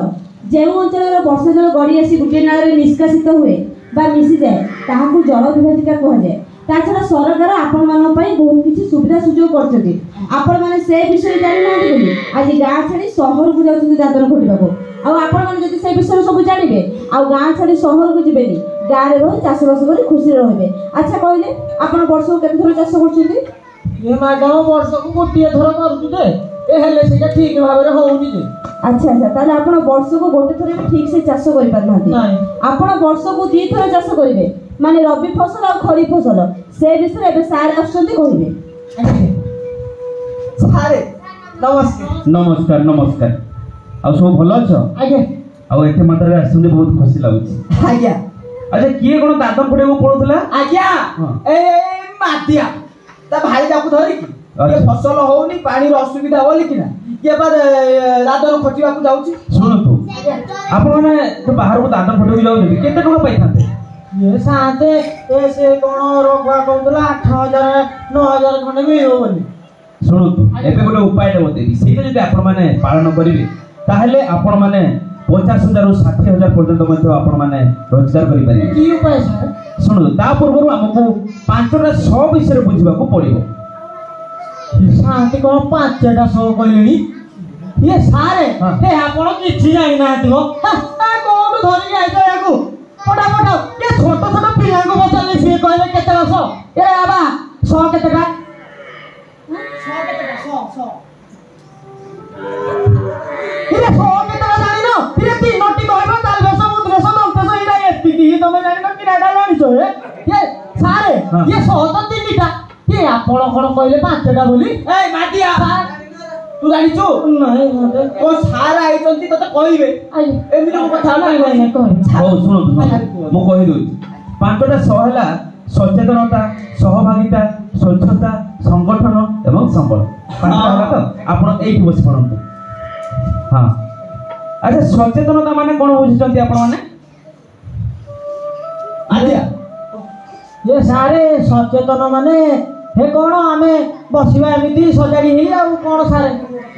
ଯେଉଁ ଅଞ୍ଚଳର ବର୍ଷା ଜଳ ଗଡ଼ି ଆସି ଗୋଟିଏ ନାଳରେ ନିଷ୍କାସିତ ହୁଏ ବା ମିଶିଯାଏ ତାହାକୁ ଜଳ ବିଭାଜିକା କୁହାଯାଏ। ତାଛଡ଼ା ସରକାର ଆପଣମାନଙ୍କ ପାଇଁ ବହୁତ କିଛି ସୁବିଧା ସୁଯୋଗ କରିଛନ୍ତି। ଆପଣମାନେ ସେ ବିଷୟରେ ଜାଣିନାହାନ୍ତି ବୋଲି ଆଜି ଗାଁ ଛାଡ଼ି ସହରକୁ ଯାଉଛନ୍ତି ଦାଦନ ଖଟିବାକୁ। ଆଉ ଆପଣମାନେ ଯଦି ସେ ବିଷୟରେ ସବୁ ଜାଣିବେ ଆଉ ଗାଁ ଛାଡ଼ି ସହରକୁ ଯିବେନି, ଗାଁରେ ରହି ଚାଷବାସ କରି ଖୁସିରେ ରହିବେ। ଆଚ୍ଛା କହିଲେ ଆପଣ ବର୍ଷକୁ କେତେ ଥର ଚାଷ କରୁଛନ୍ତି? ଏ ମ୍ୟାଡାମ ବର୍ଷକୁ ଗୋଟିଏ ଥର କରୁଛୁ ଯେ ଏ ହେଲେ ସେଇଟା ଠିକ ଭାବରେ ହଉନି ଯେ। ଆଚ୍ଛା ତାହେଲେ ଆପଣ ବର୍ଷକୁ ଗୋଟେ ଥର ବି ଠିକ ସେ ଚାଷ କରିପାରୁନାହାନ୍ତି। ନାଇଁ ଆପଣ ବର୍ଷକୁ 2 ଥର ଚାଷ କରିବେ, ମାନେ ରବି ଫସଲ ଆଉ ଖରିଫ ଫସଲ। ସେ ବିଷୟରେ ଏବେ ସାର୍ ଆସୁଛନ୍ତି କହିବେ। सारे नमस्कार नमस्कार नमस्कार आ सब भल अछ ଆଜ୍ଞା आ एते मात्रा रे आसुंदे बहुत खुशी लागुଛି। आज्ञा अच्छा किए कोन दादन फुटे को पड़ुतला आज्ञा हाँ। ए मादिया ता भाई जाकू धरि की ये अच्छा। फसल होनी पानी रो असुविधा होली कि ना ये बाद दादन खटिबा को जाउची सुन तू आपण माने तो बाहर को दादन फुटे जाउ केते टका पाइथाते ଏ ସାଥେ ଏ ସେ କଣ ରୋଗା କହୁଥିଲା 8000 9000 ଖଣ୍ଡେ ମିଳିବ ବୋଲି। सुन तू एबे गोटे उपाय दे बतेबी सेटा जदि आपण माने पालन करिवे ताहले आपण माने 50000 रु 60000 पर्यंत मध्ये आपण माने रोजगार करि परिबे। କି ଉପାୟ ସାର୍? सुन ता पूर्व हमकु 5टा 100 विषय बुझिबा को पड़िबो। ସାଥେ କଣ 5ଟା ଶହ କହିଲେଣି? ଏ ସାରେ ହଁ। ଏ ଆପଣ କିଛି ଜାଣିନାହାନ୍ତି ମ କୋଉଠୁ ଧରିକି ଆଇଛ ୟାକୁ ଫଟାଫଟ ଏ ଛୋଟ ଛୋଟ ପିଲାଙ୍କୁ ପଚାରିଲେ ସିଏ କହିଲେ କେତେ ବର୍ଷ ଏ ବାବା 100 କେତେଟା 100 କେତେଟା 100 ଇରେ 100 କେତେଟା ଜାଣିନ ଇରେ ତିନୋଟି କହିବ ତାଲବେଶ ମୁଦ୍ରେଶ ଦନ୍ତେଶ ଇରା ଏତିକି ତମେ ଜାଣିନ କି ନାଟା ଜାଣିଛ ଏ ସାରେ ହଁ। ଇଏ 100 ତ ତିନିଟା ଏ ଆପଣ କଣ କହିଲେ 5ଟା ବୋଲି ए मादिया ସାର୍ तू जानिचु ନାଇଁ ମତେ को सार आइचंती तते कहिबे ଆଇ एमिति को कथा ନାଇଁ नाही ନାଇଁ କହ ओ सुन तू मो कहि दउची 5टा 100 हला सचेतनता सहभागिता स्वच्छता संगठन एवं संबल 5टा हला तो आपण एठी बस पड़ंतु। हां अच्छा सचेतनता माने कोन बुझिचंती आपण माने आज्ञा ये सारे सचेतन माने हे कौन आमे बसिबा एमिति सजाड़ी हेई आ कौन सारे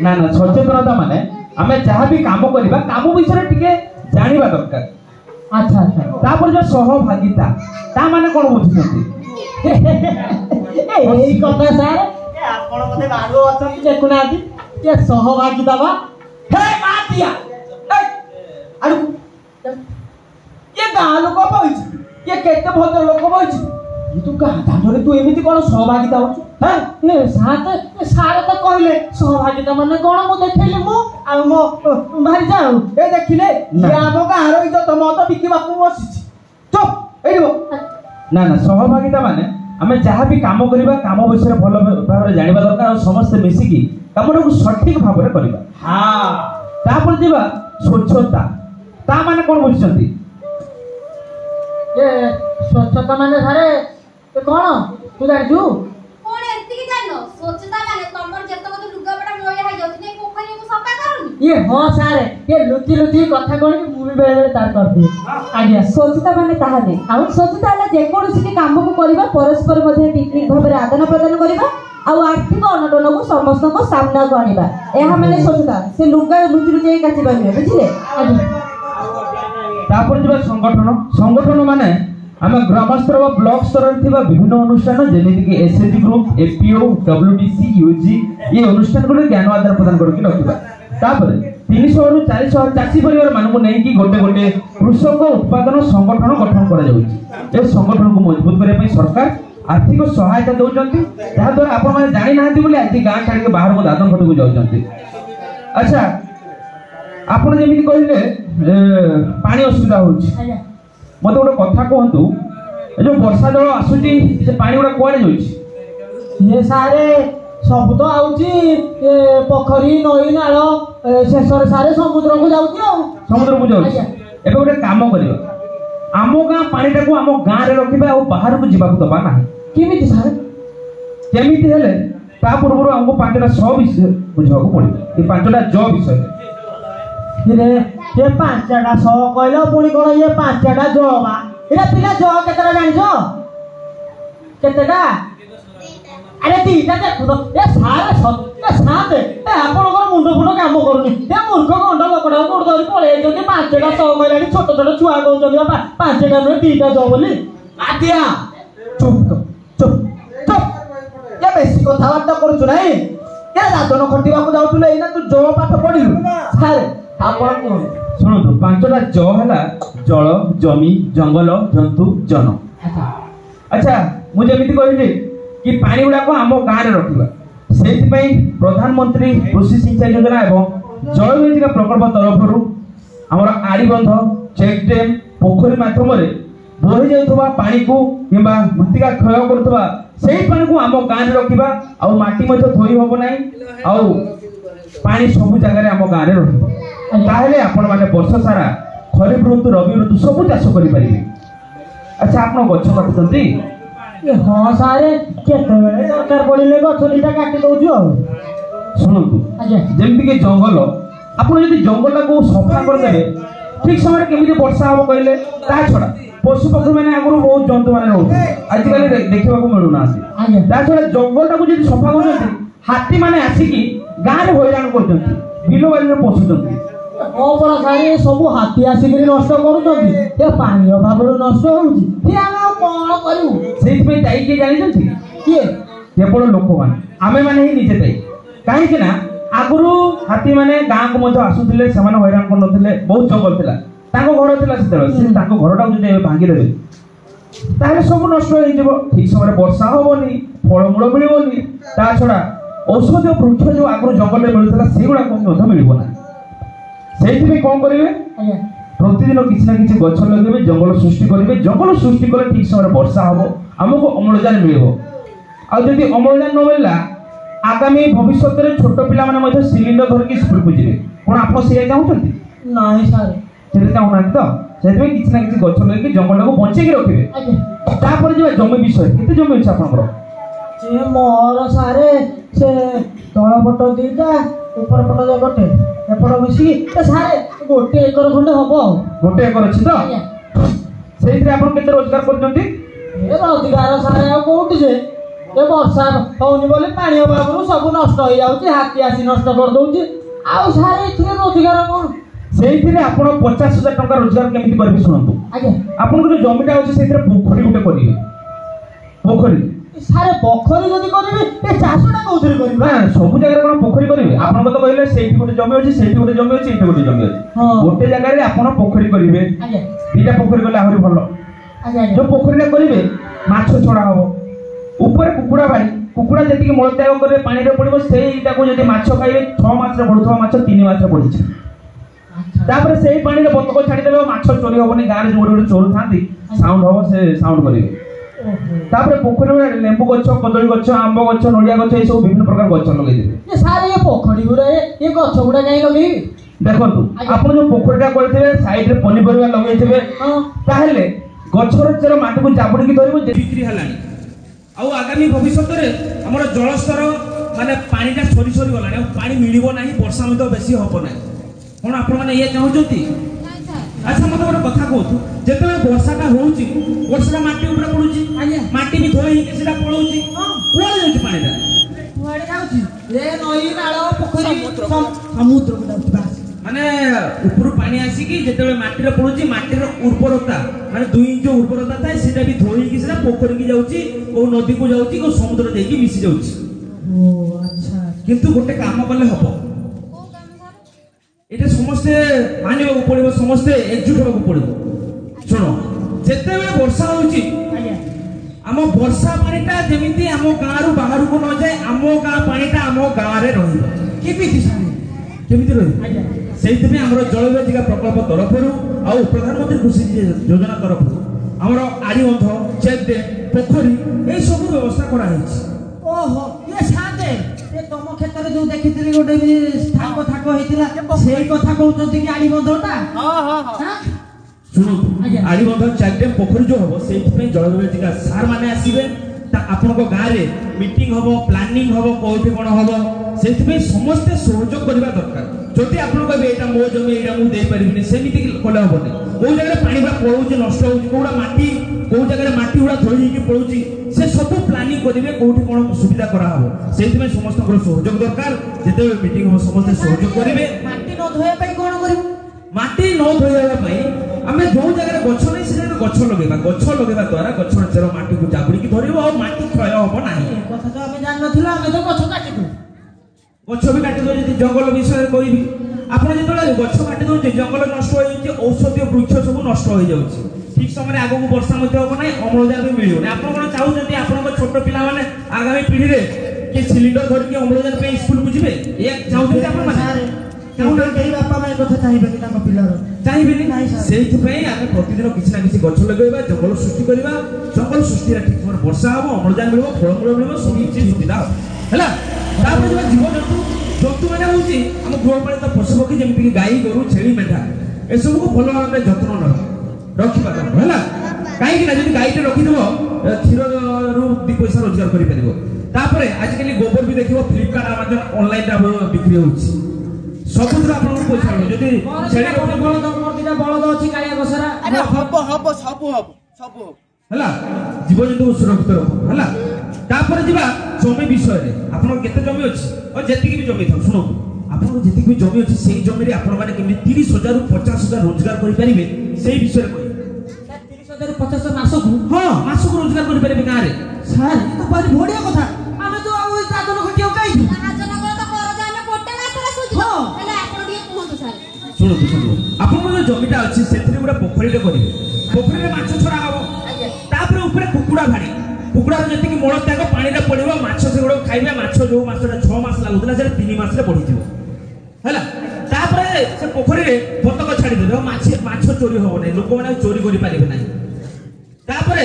ना ना सचेतनता माने आमे जहाँ भी काम करिबा काम विषय टिके जानिबा दरकार। अच्छा अच्छा तापर जो सहभागिता ता माने कोन बुझिचंती एई कथा सारे ए आपण मते बाडो अछंती देखुनाती ये सहभागिता बा हे मादिया अरे ये गाँ लोक बइछ ये केते भद्र लोक बइछ ये तू गाँ दांडरे तू एमिति कोन सहभागिता होछ हां ए सारे तो कहले सहभागिता माने कौन मु देखैले मु आ मो भाई जाऊ ए देखिले ना। ये आम गाँ रो इज्जत मत बिकिबा को बसिछ चुप एइबो ना ना सहभागिता माने आमे जहाँ भी काम करिबा काम विषय भल भाबरे जानिबा दरकार और समस्त मिसिकी कामटा को सठिक भाबरे करिबा। हां तापर जेबा स्वच्छता ता माने कोन बुझिचंती ये स्वच्छता माने सारे ए कौन तू जानिजु कोण एतिକି ଜାଣିନ ସ୍ୱଚ୍ଛତା ମାନେ ତମର ଯେତକ ତ ଲୁଗାପଟା ମଇଳା ହେଇ ଯାଉଛି ନେଇ ପୋଖରୀକୁ ସଫା କରୁନି ये हाँ सारे ये लुचि कथा कौन कि मुझे बेले बेले तार कर दिए आज्ञा ସ୍ୱଚ୍ଛତା ମାନେ ତାହା ନୁହେଁ। ଆଉ ସ୍ୱଚ୍ଛତା ହେଲା ଯେକୌଣସି କାମକୁ କରିବା ପରସ୍ପର ମଧ୍ୟରେ ଠିକ୍ ଭାବରେ ଆଦାନ ପ୍ରଦାନ କରିବା ଆଉ ଆର୍ଥିକ ଅନଟନକୁ ସମସ୍ତଙ୍କ ସାମ୍ନାକୁ ଆଣିବା, ଏହା ମାନେ ସ୍ୱଚ୍ଛତା। ସେ ଲୁଗା ଲୁଚି ଲୁଚାଇ କାଚିବା ନୁହେଁ, ବୁଝିଲେ? तापर जेबा संगठन संगठन माने आमे ग्राम स्तर व ब्लॉक स्तर रे थिबा विभिन्न अनुष्ठान जेमिति कि एसएजी ग्रुप एपीओ डब्ल्यूडीसी यूजी ये अनुष्ठान गुलो ज्ञान आदान प्रदान करके रखिबा। तापर 300 रु 400 चासी परिवार मानकु नै कि गोटे गोटे कृषक उत्पादन संगठन गठन करा जाउची। ए संगठन को मजबूत करे पई सरकार आर्थिक सहायता दौरान जहाद्वारा आपण मैंने जानी ना बोली आज गाँ छाड़ी बाहर को दादन घट को जाऊँ। अच्छा आपण जमी कहले पानी असुविधा हो मत गोटे कथा कहतु जो वर्षा जल आसूची से पानी गुड़ा कुआड़े जाऊँ ये सारे सब तो आउची पोखरी नई नाल शेष सारे समुद्र को जाउची समुद्र को जाऊँ एबे गोटे काम करियो आम गाँ पानीटा को आम गाँ रे रखिबा और बाहर को जीवा को दबा नाही केमिति सारे केमिति हेले ता पूर्व हमको पांचटा स विषय बुझाको पड़िबो ये पांचटा ज विषय रे ये पांचटा स कहलो पुणी कोन ये पांचटा ज बा एरा पिला ज केतरा जानिछो केतटा अरे तीटा देखु तो ए सारे ए साथे ए आपण को मुंडो फुंडो काम करूनी ए मूर्ख गंड लोकडा कोड धरि पळे जति पांचटा स कहलानी छोट छोट छुआ कहउछन पांचटा न तीटा ज बोली आदिया चुप ये बेसी कथाबार्ता करूछु नाही ये दादन खटिबा को जाउतले एना तू जो पाठ पढिलु सारे आपण को सुनो तो पांचटा ज हला जल जमी जंगल जंतु जन। अच्छा मुझे एमिति कहली कि पानी गुड़ा को आम गाँव में रखा से प्रधानमंत्री कृषि सिंचाई योजना एवं जलविद्युत प्रकल्प तरफ आमर आड़ीबंध चेक डैम पोखरी मध्यम बोही जाऊा पानी को कि मृत्तिका क्षय करुवा से पानी को आम गाँव में रखा आउ माटी धोई हम ना आउ पानी सब जगह आम गाँव में रहा आपण मैंने वर्ष सारा खरीफ ऋतु रबी ऋतु सब चाष करें। अच्छा आप गछ काटुंट हाँ सारे केतबेले दरकार पड़िले गछ दिटा काटी दउछु शुणु जमती कि जंगल आपन यदि जंगल को सफा कर देबे ठीक समय केमिति वर्षा हो कहले ता छडा पशु पक्षी माने आगु बहुत जंतु माने रहउथे आजकल देखिबा को मिलु ना आसी ता छडा जंगल को यदि सफा करते हाथी माने आसीकी गाँ रे हैरान करते बिलो बाली रे पशुचंती ओ बड़ा सारे सब हाथी आसिक नष्ट करूछंती ए पानी अभाव नष्ट होउची हे हम कोन करू सेहि पे दाई के जानि छथि के केवल लोक माने आमे माने ही निजे दाई काहे कि ना आगुरु हाथी माने गाँ को मध्य आसुथिले समान हैरान कर नथिले बहुत जंगल थिला ताको घर थिला से ताको घरटा जे भांगी देबे ताले सब नष्ट हो जिवो ठीक समय वर्षा होबोनी फळमूल मिलिबोनी ता छडा औषधीय वृक्ष जो आगुरु जंगल रे मिलुथिला सेगुडा को मध्य मिलिबो ना सेहि कौन करेंगे प्रतिदिन किसी ना किसी गछ लगे जंगल सृष्टि करेंगे जंगल सृष्टि कले ठीक समय वर्षा हम आमको अम्लजान मिल आदि अम्लजान न मिलला आगामी भविष्य में छोट पिला सिलिंडर धरिकी स्कूल को जाए कौन आप चाहते नहीं सारे चाहूना तो से किसी ना किसी गछ लगे जंगल को बचे रखिए जमी विषय केते जमी अच्छे आप मोर सारे से तल पट दीटा ऊपर पट जा गोटे एपट मिसिकी सारे गोटे एकर खंडे हबो गोटे एकर अछि तो सेइथरे आपण केते रोजगार करजंती ए रोजगार सारे आ कोउटी जे ए वर्षा होउनी बोले पानी अभावरु सब नष्ट हो जाउची हाथी आसी नष्ट कर दउची आ सारे इथरे रोजगार कोन सेइथरे आपण 50,000 टका रोजगार केमिति करबे सुनंतु आज्ञा आपण जो जमीटा अछि सेइथरे पोखरी गुटे करिवे पोखरी सारे पोखरी जदी करिवे ए चासटा कोउथरे करिवे ना सब जगह कोन पोखरी करिवे आपण तो कहले सेइथि गुटे जमी अछि सेइथि गुटे जमी अछि एठे गुटे जमी अछि गोटे जगह रे आपण पोखरी करिवे आज्ञा दीटा पोखरी कले आहुरी भलो आज्ञा जो पोखरीटा करिवे माछ छोड़ा हबो ऊपर कुकुड़ा बाड़ी कुकुड़ा जति मल त्याग करे पानी रे पड़िबो सेइटा को जदी माछ खाइबे 6 मास रे बढुथवा माछ 3 मास रे बढिछ तापर सेइ पानी रे बतक छाडी देबे माछ चोरी होबनी गां रे जोडे चोर थांती साउंड होबो से साउंड करिवे तापर पोखरी में लेंबू गछ कदली गछ आंब गछ नड़िया गछ ए सब विभिन्न प्रकार गछ लगे देबे ये सारे ये पोखरी गुडा ये गछ गुडा काई लगे देखंतु आपण जो पोखरीटा करथिबे साइड रे पनिपरिया लगैथिबे ताहेले गछर चेर माटी को जाबडी की धरिबो जे बिक्री हलानी आउ आगामी भविष्य रे हमर जल स्तर माने पानीटा छोरी छोरी गलानी आ पानी मिलिबो नाही वर्षा में तो बेसी होबो नाही कोन आपण माने ये चाहउचंती अच्छा मत गोटे कथा कहतु जेते वर्षाटा होउची वर्षा माटी ऊपर पडुची माटी भी धोई के सीधा पळौची कोन जाउची पानीटा कुआडे जाउची ए नई नाळ पोखरी समुद्र को जाउची बास माने ऊपर पानी आसी कि जेते माटी रे पडुची माटी रो उर्वरता माने 2 इंच उर्वरता थाए सेटा भी धोई के सीधा पोखरी की जाउची को नदी को जाउची को समुद्र देकी मिसी जाउची ओ अच्छा किंतु गोटे काम करले हबो एटा समस्ते मानिबा को पड़िबो समस्ते एकजुट होबा को पड़िबो सुनो जेते बेले वर्षा होउची आम वर्षा पानीटा जेमिति आम गाँव बाहर को न जाए आम गाँ पानीटा आम गाँव में रही से जलवायु जीविका प्रकल्प तरफ प्रधानमंत्री कृषि योजना तरफ आमर आड़ीबंध चेक डैम पोखरी ये सब व्यवस्था कराई। ओहो ये साथे ये तुम क्षेत्र जो देखिथिली गोटे ठाको ठाको हेतिला सेही कथा कहउछथि कि आड़ी बंधटा हां सुनो आड़ीबंध चेक डैम पोखरी जो हम से जलवायु जीविका सार माने आसीबे आपण गाँव में मीटिंग हम प्लानिंग हम कौटी कौन हम से समस्ते सहयोग करने दरकार जदि आप कहे यहाँ मो जमी यहाँ मुझे पारि सेमती कले हेनी कौ जगह पानी पलाऊँ नष्ट होगा माटी कौ जगह माटी गुड़ा धोई पलाऊँ से सब प्लानिंग करेंगे कौटी कौन सुविधा कराव से समस्त सहयोग दरकार जिते मीटिंग हम समस्ते सहयोग करेंगे माटी न धोया कौन कर माटी न धोइबा आम जो जगह गछ नहीं से गछ लगेगा द्वारा गछ चेर माटी को जाबुड़ी धरब और माटी क्षय हम ना कथा तो आम जान नथिला आम तो गछ काटिदु गछ भी काटी दे जंगल विषय कहबी आपन जेतले गछ काटी दे जंगल नष्ट हो जाय औषधीय वृक्ष सब नष्ट हो जाय ठीक समय आगो वर्षा मध्य हम ना अम्लजान भी मिलियो ना आपन कोन चाहउछन्ती आपन छोट पिला माने आगामी पीढ़ी रे के सिलिंडर धर के अम्लजान पे स्कूल को जिवे ए चाहउछन्ती आपन माने केउना केही बापा माय कथा चाहिबे कि ताको पिलार चाहिबे नै सेहि पई आमे प्रतिदिन किछ ना किछ गछ लगेबा जंगल सृष्टि करबा जंगल सृष्टि रा ठीक समय वर्षा हो अम्लजान मिलबो फलमूल मिलबो सब चीज सुविधा हैला तापर जो जीव जंतु जंतु माने होची हम गृहपालित पशु पक्षी जेमति कि गाई गोरु छेली मेढा ए सब को भलो भाबे जत्न न रखिबा दरकार हैला काई कि ना जदि गाईटे रखि देबो क्षीर रु 2 पैसा रोजगार करि परिबो तापर आज कली गोबर भी देखिबो फ्लिपकार्ट अमेजन ऑनलाइन रा बिक्री होची सबुद्र आपन को पैसा लो जदि छेली बळद मोर दिना बळद अछि कालिया गसरा अरे हब सब हैला जीव जंतु सुरक्षित रखो हैला तापर जिबा जमी विषय रे आपन केते जमी अछि और जेति भी जमी था सुनो आपन जेति भी जमी अछि सेही जमी रे आपन माने केमि 30000 रु 50000 रोजगार करि परिबे सेही विषय रे कहि 30000 रु 50000 मासो को हां मासो को रोजगार करि परिबे गां रे सर ये तो बड़ी बढ़िया कथा आमे तो आ साधन को केउ काई महाजन को तो करज आमे गोटे मास रे सुझ हेले आपण दिए कहंतु सर सुनो आपन जो जमीटा अछि सेथरे गुडा पोखरी रे करिवे पोखरी रे माछ छरा हबो तापर ऊपर कुकुडा भाड़ी कुकुडा जति कि मोळ त्याग पानी रे पडिबो माछ से गुडा खाइबे माछ जो मासटा 6 मास लागुतला से 3 मास रे पडी जिवो हैला तापर से पोखरी रे बतक छाडी देबो माछ चोरी होबो नै लोक माने चोरी करि पारिबे नै तापर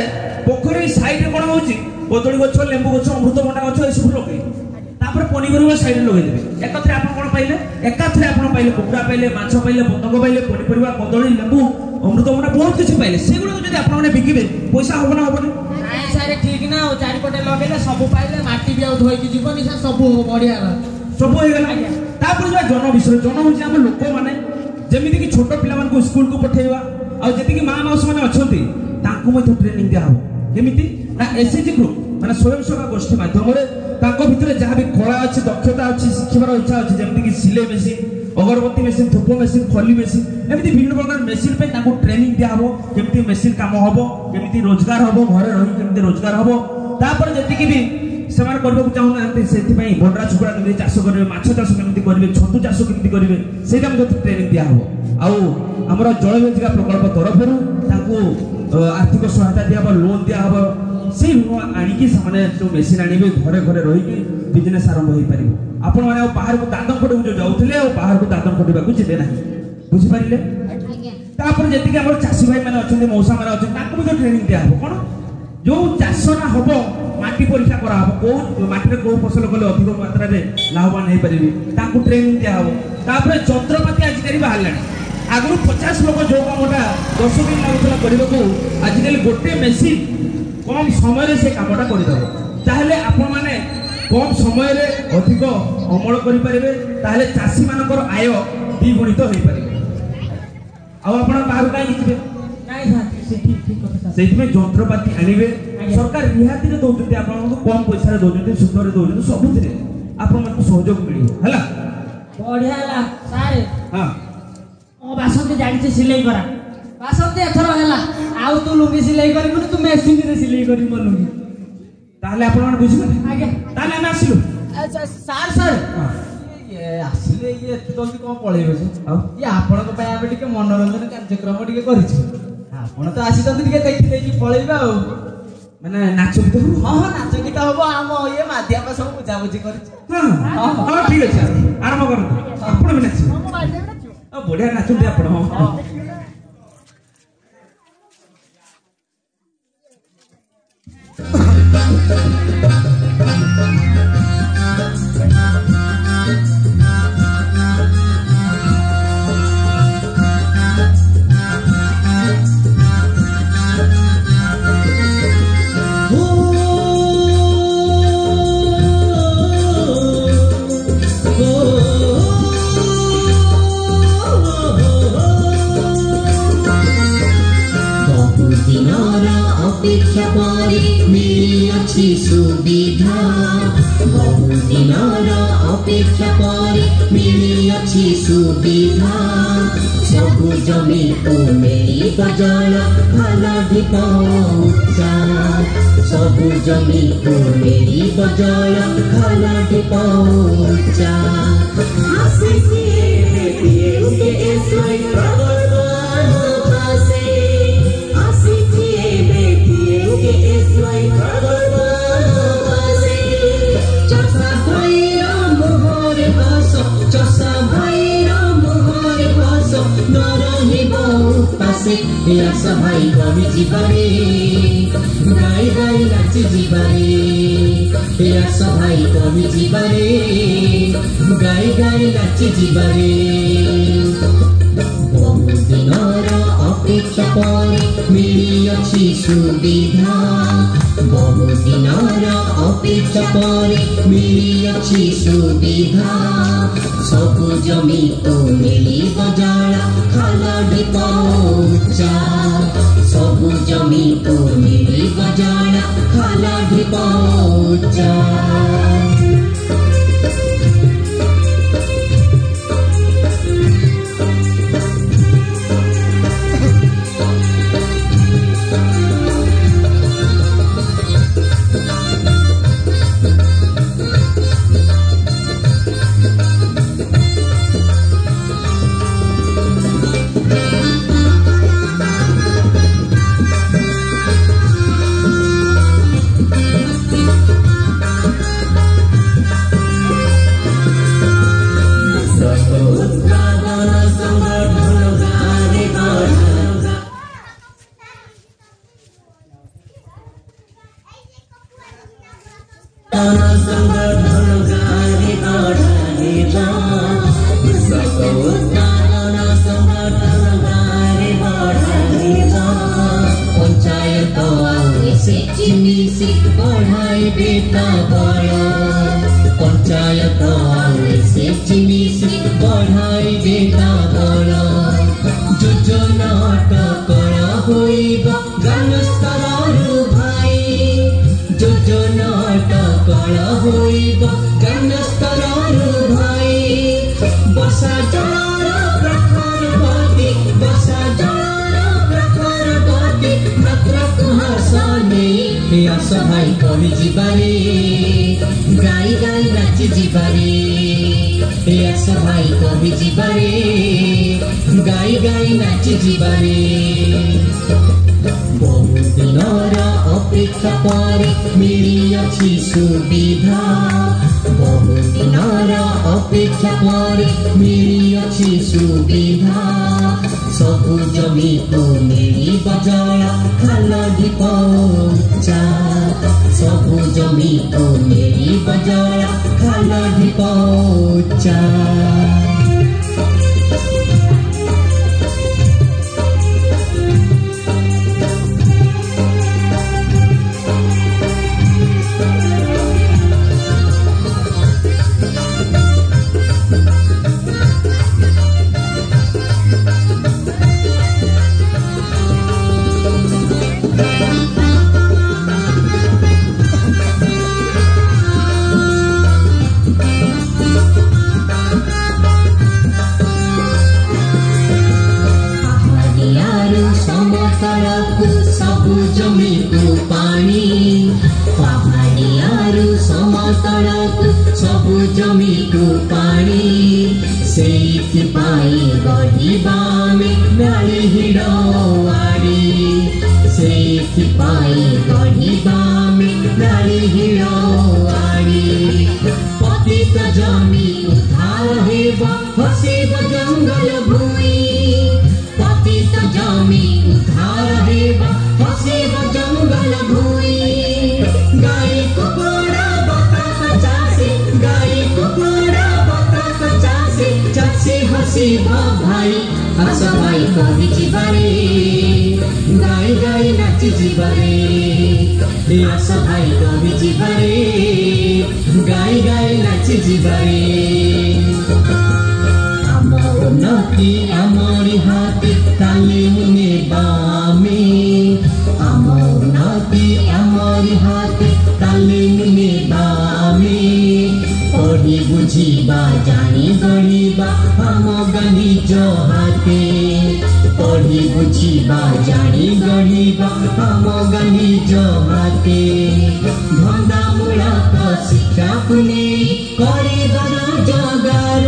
पोखरी साइड रे कोन होउची कदली गछ लेंबू गछ अमृतभंडा गछ ए सब लगे तापर पनिपरिबा साइड रे लगे देबे एकथरे आपन कोन पाइले एकथरे आपन पाइले कुकुडा पाइले माछ पाइले बतक पाइले पनिपरिबा कदली लेंबू अमृतभंडा बहुत किछि पाइले सेगुडा जदि आपन माने बिकिबे पैसा होबो ना होबो नाइ सारे ठीक ना ओ चारि पटे लगेले सब पाइले माटी भी आ धोई कि जीवनी सा सब बढ़िया सब हो गेला तापर जो जन विषय जन होची हम लोक माने जेमिति कि छोट पिला मान को स्कूल को पठेबा आ जेति कि मां माउस माने अछंती तांको मध्ये ट्रेनिंग दिया हो केमिति ना एसएजी ग्रुप माने स्वयं सेवा गोष्ठी माध्यम रे तांको भितरे जहा भी कला अछि दक्षता अछि शिखिबार इच्छा अछि जेमिति कि सिले मेसिन अगरबत्ती मेसिन धूप मेसिन खली मेसिन एमिति विभिन्न प्रकार मेसिन पे ताको ट्रेनिंग दिया हो केमिति मेसिन काम होबो केमिति रोजगार होबो घरे रही केमिति रोजगार होबो तापर जेति कि भी सेमान करबो चाहू ना सेति पई बडरा छुकुडा केमिति चाष करबे माछ चाष केमिति करबे छतु चाष केमिति करबे सेटा हम ट्रेनिंग दिया हो आउ हमर जलवायु जीविका प्रकल्प तरफरु ताको आर्थिक सहायता दिया लोन दिया हो से लोन आनिकी सामाने जो मेसिन आनिबे घरे घरे रही कि बिजनेस आरंभ होई परिबो आपण माने बाहर को दादन कोटे जो जाउथिले और बाहर को दादन कोटेबा को जिबे नाही बुझि परिले तापर जेति कि हमर चासी भाई माने अछन्ते मौसा माने अछन्ते ताको भी ट्रेनिंग दिया हो कोन जो चाष ना हबो माटी परीक्षा करा हबो को माटी रे को फसल कले अधिक मात्रा रे लाभवान हे परिबे ताको ट्रेनिंग दिया हो तापर यंत्रपाती आज करी बाहरलानी आगु 50 लोक जो कामटा 10 दिन लागुतला करबा को आज कल गोटे मेसिन कम समय रे से कामटा करि दबो ताहले आपण माने कम समय रे अधिक अमल करि परिबे ताहले चासी मानकर आय द्विगुणित होई परिबे आ आपण बाहर काई लिखबे नाइ साथी से ठीक कथा सेहि में यंत्रपाती आनिबे सरकार रिहाती रे दोउते आपण को कम पैसा रे दोउते सुध रे दोउते सबुथिरे आपण मन को सहयोग मिलियो हला बढ़िया ला सारे हां ओ बासंती जानि से सिलाई करा बासंती एथरो हला आउ तू लुंगी सिलाई करिबु तू मेसिन रे सिलाई करि म लुंगी ताहले आपण मन बुझिबे आगे ताहले हम आसिलु अच्छा सर ये आसिले ये एते जल्दी कोन पळेबे से आ ये आपण को पय आबे टिके मनोरंजन कार्यक्रम टिके करिछु आपण तो आसी जल्दी टिके देखि देखि पळेबा ମାନେ ନାଚ ଗୀତ ହବ? ହଁ ହଁ ନାଚ ଗୀତ ହବ। ଆମ ଇଏ ମାଧ୍ୟମ ସବୁ ବୁଝାବୁଝି କରିଛୁ। ହଁ ହଁ ଠିକ ଅଛି ଆରମ୍ଭ କରନ୍ତୁ। ଆପଣ ବି ନାଚିବେ? ବଢିଆ ନାଚନ୍ତି ଆପଣ। অপেক্ষা পরে মিলিয়াছি সুবিধা, বহুদিনর অপেক্ষা পরে মিলিয়াছি সুবিধা। ସବୁ ଜମିକୁ ମିଳିବ ଜଳ ଭଲ ଢିପ ଉଚ୍ଚା, ସବୁ ଜମିକୁ ମିଳିବ ଜଳ ଭଲ ଢିପ ଉଚ୍ଚା। ଆସିଛି ଏବେ ଏସ୍ୱାଇ ପ୍ରକଳ୍ପ ଆସେ, ଆସିଛି ଏବେ ଏସ୍ୱାଇ ପ୍ରକଳ୍ପ ଆସେ। ଚଷା ଭାଇର ମୁହଁରେ ହସ, ଚଷା ଭାଇର ମୁହଁରେ ହସ, ନ ରହିବ ଉପାସେ। ଆସ ଭାଇ କବି ଯିବାରେ, ଗାଇ ଗାଇ ନାଚି ଯିବାରେ। ଆସ ଭାଇ କବି ଯିବାରେ, ଗାଇ ଗାଇ ନାଚି ଯିବାରେ। বহুদিনর অপেক্ষা পরে মিলিয়াছি সুবিধা, বহুদিনর অপেক্ষা পরে মিলিয়াছি সুবিধা। ସବୁ ଜମିକୁ ମିଳିବ ଜଳ ଖାଲ ଢିପ ଉଚ୍ଚା, ସବୁ ଜମିକୁ ମିଳିବ ଜଳ ଖାଲ ଢିପ ଉଚ୍ଚା। পঞ্চায়েত সে জিনিস বঢ়াই বেটা বল, যোজনাট করা হইব গান স্তরରୁ ভাই, যোজনাট করা হইব গান স্তরରୁ ভাই। বর্ষা জলর প্রখর গতি, বর্ষা জলর প্রখর গতি, নক্ষত্র হাস নেই। আস ভাই কবি ଯିବାରେ, গাই গাই নাচি ଯିବାରେ। আস ভাই কবি ଯିବାରେ, গাই গাই নাচি ଯିବାରେ। বহুদিনর অপেক্ষা পরে মিলিয়াছি সুবিধা, বহুদিনর অপেক্ষা পরে মিলিয়াছি সুবিধা। ସବୁ ଜମିକୁ ମିଳିବ ଜଳ ଖାଲ ଢିପ ଉଚ୍ଚା, ସବୁ ଜମିକୁ ମିଳିବ ଜଳ ଖାଲ ଢିପ ଉଚ୍ଚା। ସବୁ ଜମିକୁ ପାଣି, ପାହାଡ଼ିଆରୁ ସମତଳକୁ ସବୁ ଜମିକୁ ପାଣି। ସେଇଥିପାଇଁ ଗଢ଼ିବା ଆମେ ନାଳି ହିଡ଼ ଆଡ଼ି, ସେଇଥିପାଇଁ ଗଢ଼ିବା ଆମେ ନାରୀ ହିରୋଆଣୀ ପତିତ ଜମି ଉଦ୍ଧାର ହେବ ହସିବ ଜଙ୍ଗଲ ଭୂମି ପତିତ ଜମି ଉଦ୍ଧାର ହେବ ହସିବ ଜଙ୍ଗଲ ଭୂମି ଗାଈ କୁକୁଡ଼ା ବତକ ଚାଷୀ ଗାଈ କୁକୁଡ଼ା ବତକ ଚାଷୀ ଚାଷୀ ହସିବ ଭାଇ ଆସ ଭାଇ କହି ଯିବାରେ ଗାଈ ଗାଈ ନାଚି ଯିବାରେ ଆସ ଭାଇ କହି ଯିବାରେ ଗାଈ ଗାଈ ନାଚି ଯିବାରେ ଆମ ଉନ୍ନତି ଆମରି ହାତେ ତାଲିମ ନେବା ଆମେ ଆମ ଉନ୍ନତି ଆମରି ହାତେ ତାଲିମ ନେବା ଆମେ ପଢ଼ି ବୁଝିବା ଜାଣି ଗଣିବା ଆମ ନିଜ ହାତେ ପଢ଼ି ବୁଝିବା ଜାଣି ଗଣିବା ଆମ ନିଜ ହାତେ ଧନ୍ଦାମୂଳକ ଶିକ୍ଷାକୁ ନେଇ କରିବାର ଜଗାର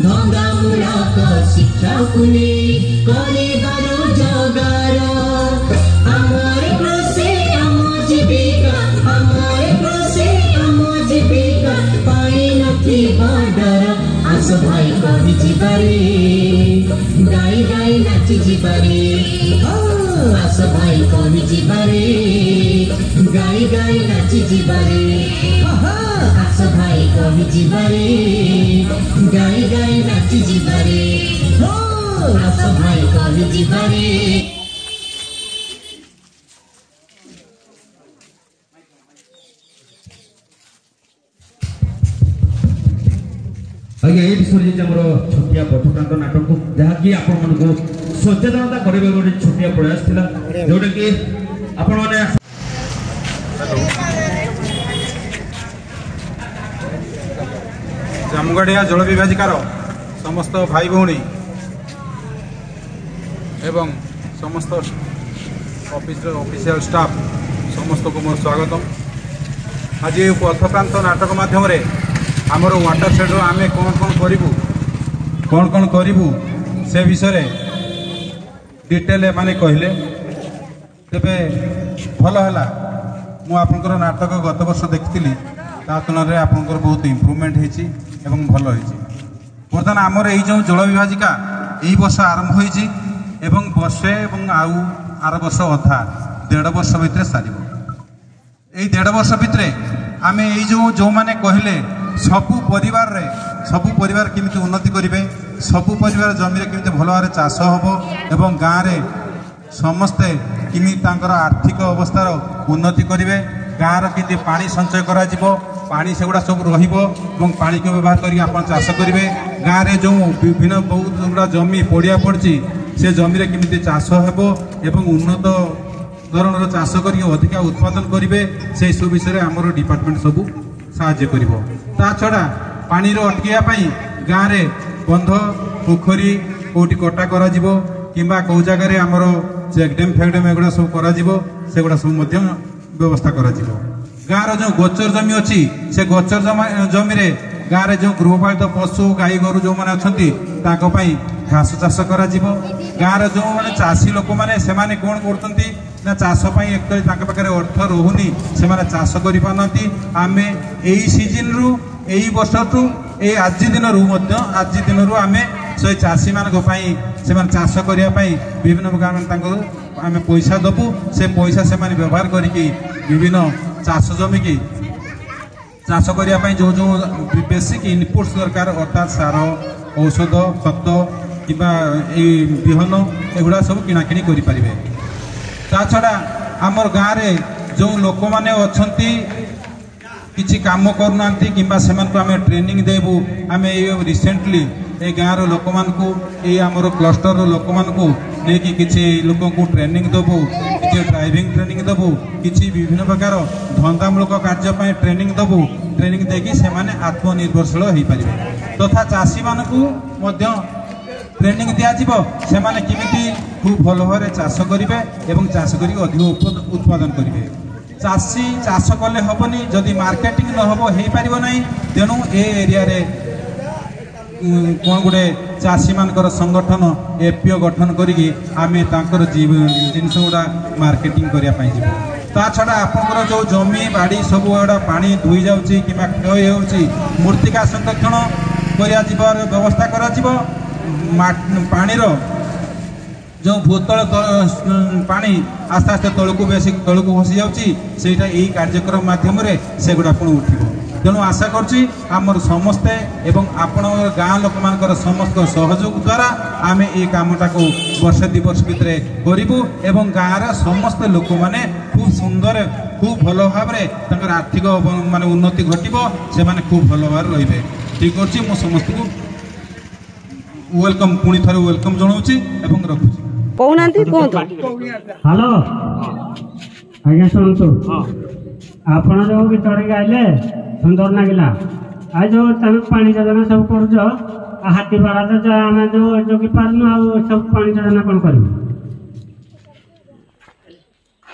ଧନ୍ଦାମୂଳକ ଶିକ୍ଷାକୁ ନେଇ କରିବାର ଜଗାର ଆମର କୃଷି ଆମ ଜୀବିକା ଆମର କୃଷି ଆମ ଜୀବିକା ପାଇ ନଥିବା ଡର ଆସ ଭାଇ କହି ଯିବାରେ ଗାଈ ଗାଈ ନାଚି ଯିବାରେ ଆସ ଭାଇ କହି ଯିବାରେ ଗାଈ ଗାଈ ନାଚି ଯିବାରେ ଆସ ଭାଇ କହି ଯିବାରେ ଗାଈ ଗାଈ ନାଚି ଯିବାରେ ଆସ ଭାଇ କହି ଯିବାରେ ଆଜ୍ଞା ଏଇଠି ସରିଯାଇଛି ଆମର ଛୋଟିଆ ପଥପ୍ରାନ୍ତ ନାଟକ ଯାହାକି ଆପଣମାନଙ୍କୁ ସଚେତନତା କରିବା ଗୋଟେ ଛୋଟିଆ ପ୍ରୟାସ ଥିଲା ଯୋଉଟାକି ଆପଣମାନେ ଜାମୁଗାଡ଼ିଆ ଜଳ ବିଭାଜିକାର ସମସ୍ତ ଭାଇ ଭଉଣୀ ଏବଂ ସମସ୍ତ ଅଫିସିଆଲ ଷ୍ଟାଫ୍ ସମସ୍ତଙ୍କୁ ମୋର ସ୍ୱାଗତ ଆଜି ଏହି ପଥପ୍ରାନ୍ତ ନାଟକ ମାଧ୍ୟମରେ ଆମର ୱାଟର ସେଡ୍ର ଆମେ କ'ଣ କରିବୁ ସେ ବିଷୟରେ ଡିଟେଲ୍ ଏମାନେ କହିଲେ ତେବେ ଭଲ ହେଲା ମୁଁ ଆପଣଙ୍କର ନାଟକ ଗତ ବର୍ଷ ଦେଖିଥିଲି ତା ତୁଳନାରେ ଆପଣଙ୍କର ବହୁତ ଇମ୍ପ୍ରୁଭମେଣ୍ଟ ହେଇଛି ଏବଂ ଭଲ ହେଇଛି ବର୍ତ୍ତମାନ ଆମର ଏଇ ଯେଉଁ ଜଳ ବିଭାଜିକା ଏଇ ବର୍ଷ ଆରମ୍ଭ ହୋଇଛି ଏବଂ ବର୍ଷେ ଏବଂ ଆଉ ଆର ବର୍ଷ ଅଧା 1.5 ବର୍ଷ ଭିତରେ ସାରିବ ଏଇ 1.5 ବର୍ଷ ଭିତରେ ଆମେ ଏଇ ଯେଉଁମାନେ କହିଲେ ସବୁ ପରିବାର କେମିତି ଉନ୍ନତି କରିବେ ସବୁ ପରିବାର ଜମିରେ କେମିତି ଭଲ ଭାବରେ ଚାଷ ହେବ ଏବଂ ଗାଁରେ ସମସ୍ତେ କେମିତି ତାଙ୍କର ଆର୍ଥିକ ଅବସ୍ଥାର ଉନ୍ନତି କରିବେ ଗାଁର କେମିତି ପାଣି ସଞ୍ଚୟ କରାଯିବ ପାଣି ସେଗୁଡ଼ା ସବୁ ରହିବ ଏବଂ ପାଣିକୁ ବ୍ୟବହାର କରିକି ଆପଣ ଚାଷ କରିବେ ଗାଁରେ ଯେଉଁ ବିଭିନ୍ନ ବହୁତ ଗୁଡ଼ା ଜମି ପଡ଼ିଆ ପଡ଼ିଛି ସେ ଜମିରେ କେମିତି ଚାଷ ହେବ ଏବଂ ଉନ୍ନତ ଧରଣର ଚାଷ କରିକି ଅଧିକା ଉତ୍ପାଦନ କରିବେ ସେହିସବୁ ବିଷୟରେ ଆମର ଡିପାର୍ଟମେଣ୍ଟ ସବୁ ସାହାଯ୍ୟ କରିବ ତା ଛଡ଼ା ପାଣିର ଅଟକାଇବା ପାଇଁ ଗାଁରେ ବନ୍ଧ ପୋଖରୀ କେଉଁଠି କଟା କରାଯିବ କିମ୍ବା କେଉଁ ଜାଗାରେ ଆମର ଚେକ୍ଡ୍ୟାମ୍ ଫେକ୍ଡ୍ୟାମ୍ ଏଗୁଡ଼ା ସବୁ କରାଯିବ ସେଗୁଡ଼ା ସବୁ ମଧ୍ୟ ବ୍ୟବସ୍ଥା କରାଯିବ ଗାଁର ଯେଉଁ ଗୋଚର ଜମି ଅଛି ସେ ଗୋଚର ଜମିରେ ଗାଁରେ ଯେଉଁ ଗୃହପାଳିତ ପଶୁ ଗାଈ ଗୋରୁ ଯେଉଁମାନେ ଅଛନ୍ତି ତାଙ୍କ ପାଇଁ ଘାସ ଚାଷ କରାଯିବ ଗାଁର ଯେଉଁମାନେ ଚାଷୀ ଲୋକମାନେ ସେମାନେ କ'ଣ କରୁଛନ୍ତି ନା ଚାଷ ପାଇଁ ଏକଚୁଆଲି ତାଙ୍କ ପାଖରେ ଅର୍ଥ ରହୁନି ସେମାନେ ଚାଷ କରିପାରୁନାହାନ୍ତି ଆମେ ଏଇ ସିଜନ୍ରୁ ଏଇ ବର୍ଷଠୁ ଏଇ ଆଜି ଦିନରୁ ଆମେ ସେ ଚାଷୀମାନଙ୍କ ପାଇଁ ସେମାନେ ଚାଷ କରିବା ପାଇଁ ବିଭିନ୍ନ ପ୍ରକାର ତାଙ୍କୁ ଆମେ ପଇସା ଦେବୁ ସେ ପଇସା ସେମାନେ ବ୍ୟବହାର କରିକି ବିଭିନ୍ନ ଚାଷ ଜମିକି ଚାଷ କରିବା ପାଇଁ ଯେଉଁ ବେସିକ୍ ଇନପୁଟ୍ସ ଦରକାର ଅର୍ଥାତ୍ ସାର ଔଷଧ ଖତ କିମ୍ବା ଏଇ ବିହନ ଏଗୁଡ଼ା ସବୁ କିଣାକିଣି କରିପାରିବେ ତା ଛଡ଼ା ଆମର ଗାଁରେ ଯେଉଁ ଲୋକମାନେ ଅଛନ୍ତି କିଛି କାମ କରୁନାହାନ୍ତି କିମ୍ବା ସେମାନଙ୍କୁ ଆମେ ଟ୍ରେନିଂ ଦେବୁ ଆମେ ଏଇ ରିସେଣ୍ଟଲି ଏ ଗାଁର ଲୋକମାନଙ୍କୁ ଏଇ ଆମର କ୍ଲଷ୍ଟରର ଲୋକମାନଙ୍କୁ ନେଇକି କିଛି ଲୋକଙ୍କୁ ଟ୍ରେନିଂ ଦେବୁ କିଛି ଡ୍ରାଇଭିଂ ଟ୍ରେନିଂ ଦେବୁ କିଛି ବିଭିନ୍ନ ପ୍ରକାର ଧନ୍ଦାମୂଳକ କାର୍ଯ୍ୟ ପାଇଁ ଟ୍ରେନିଂ ଦେବୁ ଟ୍ରେନିଂ ଦେଇକି ସେମାନେ ଆତ୍ମନିର୍ଭରଶୀଳ ହୋଇପାରିବେ ତଥା ଚାଷୀମାନଙ୍କୁ ମଧ୍ୟ ଟ୍ରେନିଂ ଦିଆଯିବ ସେମାନେ କେମିତି ଖୁବ୍ ଭଲ ଭାବରେ ଚାଷ କରିବେ ଏବଂ ଚାଷ କରିକି ଅଧିକ ଉତ୍ପାଦନ କରିବେ ଚାଷୀ ଚାଷ କଲେ ହେବନି ଯଦି ମାର୍କେଟିଂ ନ ହେବ ହେଇପାରିବ ନାହିଁ ତେଣୁ ଏ ଏରିଆରେ କ'ଣ ଗୋଟେ ଚାଷୀମାନଙ୍କର ସଂଗଠନ ଏପିଓ ଗଠନ କରିକି ଆମେ ତାଙ୍କର ଜିନିଷ ଗୁଡ଼ା ମାର୍କେଟିଂ କରିବା ପାଇଁ ଯିବୁ। ତା ଛଡ଼ା ଆପଣଙ୍କର ଯେଉଁ ଜମି ବାଡ଼ି ସବୁ ଗୁଡ଼ା ପାଣି ଧୋଇ ଯାଉଛି କିମ୍ବା କ୍ଷୟ ହେଉଛି ମୃତ୍ତିକା ସଂରକ୍ଷଣ କରାଯିବାର ବ୍ୟବସ୍ଥା କରାଯିବ। ପାଣିର ଯେଉଁ ଭୂତଳ ପାଣି ଆସ୍ତେ ଆସ୍ତେ ତଳକୁ ବେଶୀ ତଳକୁ ଖସି ଯାଉଛି ସେଇଟା ଏଇ କାର୍ଯ୍ୟକ୍ରମ ମାଧ୍ୟମରେ ସେଗୁଡ଼ା ପୁଣି ଉଠିବ। ତେଣୁ ଆଶା କରୁଛି ଆମର ସମସ୍ତେ ଏବଂ ଆପଣଙ୍କର ଗାଁ ଲୋକମାନଙ୍କର ସମସ୍ତ ସହଯୋଗ ଦ୍ୱାରା ଆମେ এই କାମଟାକୁ ବର୍ଷେ 2 ବର୍ଷ ଭିତରେ କରିବୁ ଏବଂ ଗାଁର ସମସ୍ତ ଲୋକମାନେ খুব ସୁନ୍ଦର খুব ଭଲ ଭାବରେ ତାଙ୍କର ଆର୍ଥିକ ମାନେ ଉନ୍ନତି ଘଟିବ, ସେମାନେ খুব ଭଲ ଭାବରେ ରହିବେ। ଠିକ୍ ଅଛି, ମୁଁ ସମସ୍ତଙ୍କୁ ୱେଲକମ୍ ପୁଣି ଥରେ ୱେଲକମ୍ ଜଣାଉଛି ଏବଂ ରଖୁଛି। କହୁନାହାନ୍ତି କୁହନ୍ତୁ। ହ୍ୟାଲୋ ଆଜ୍ଞା ଶୁଣନ୍ତୁ, ଆପଣ ଯେଉଁ ଗୀତଟି ଗାଇଲେ ସୁନ୍ଦର ଲାଗିଲା। ଆଉ ଯେଉଁ ତମେ ପାଣି ଯୋଜନା ସବୁ କରୁଛ, ହାତୀ ପାରା ତ ଆମେ ଯେଉଁ ଯୋଗି ପାରୁନୁ, ଆଉ ସବୁ ପାଣି ଯୋଜନା କ'ଣ କରିବୁ?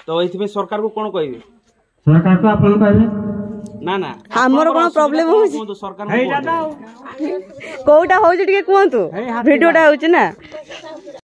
ତ ଏଇଥିପାଇଁ ସରକାରକୁ କ'ଣ କହିବେ? ସରକାରକୁ ଆପଣ କହିବେ ନା ନା ଆମର କ'ଣ ପ୍ରୋବ୍ଲେମ ହଉଛି? ସରକାର କୋଉଟା ହଉଛି ଟିକେ କୁହନ୍ତୁ, ଭିଡିଓଟା ହଉଛି ନା।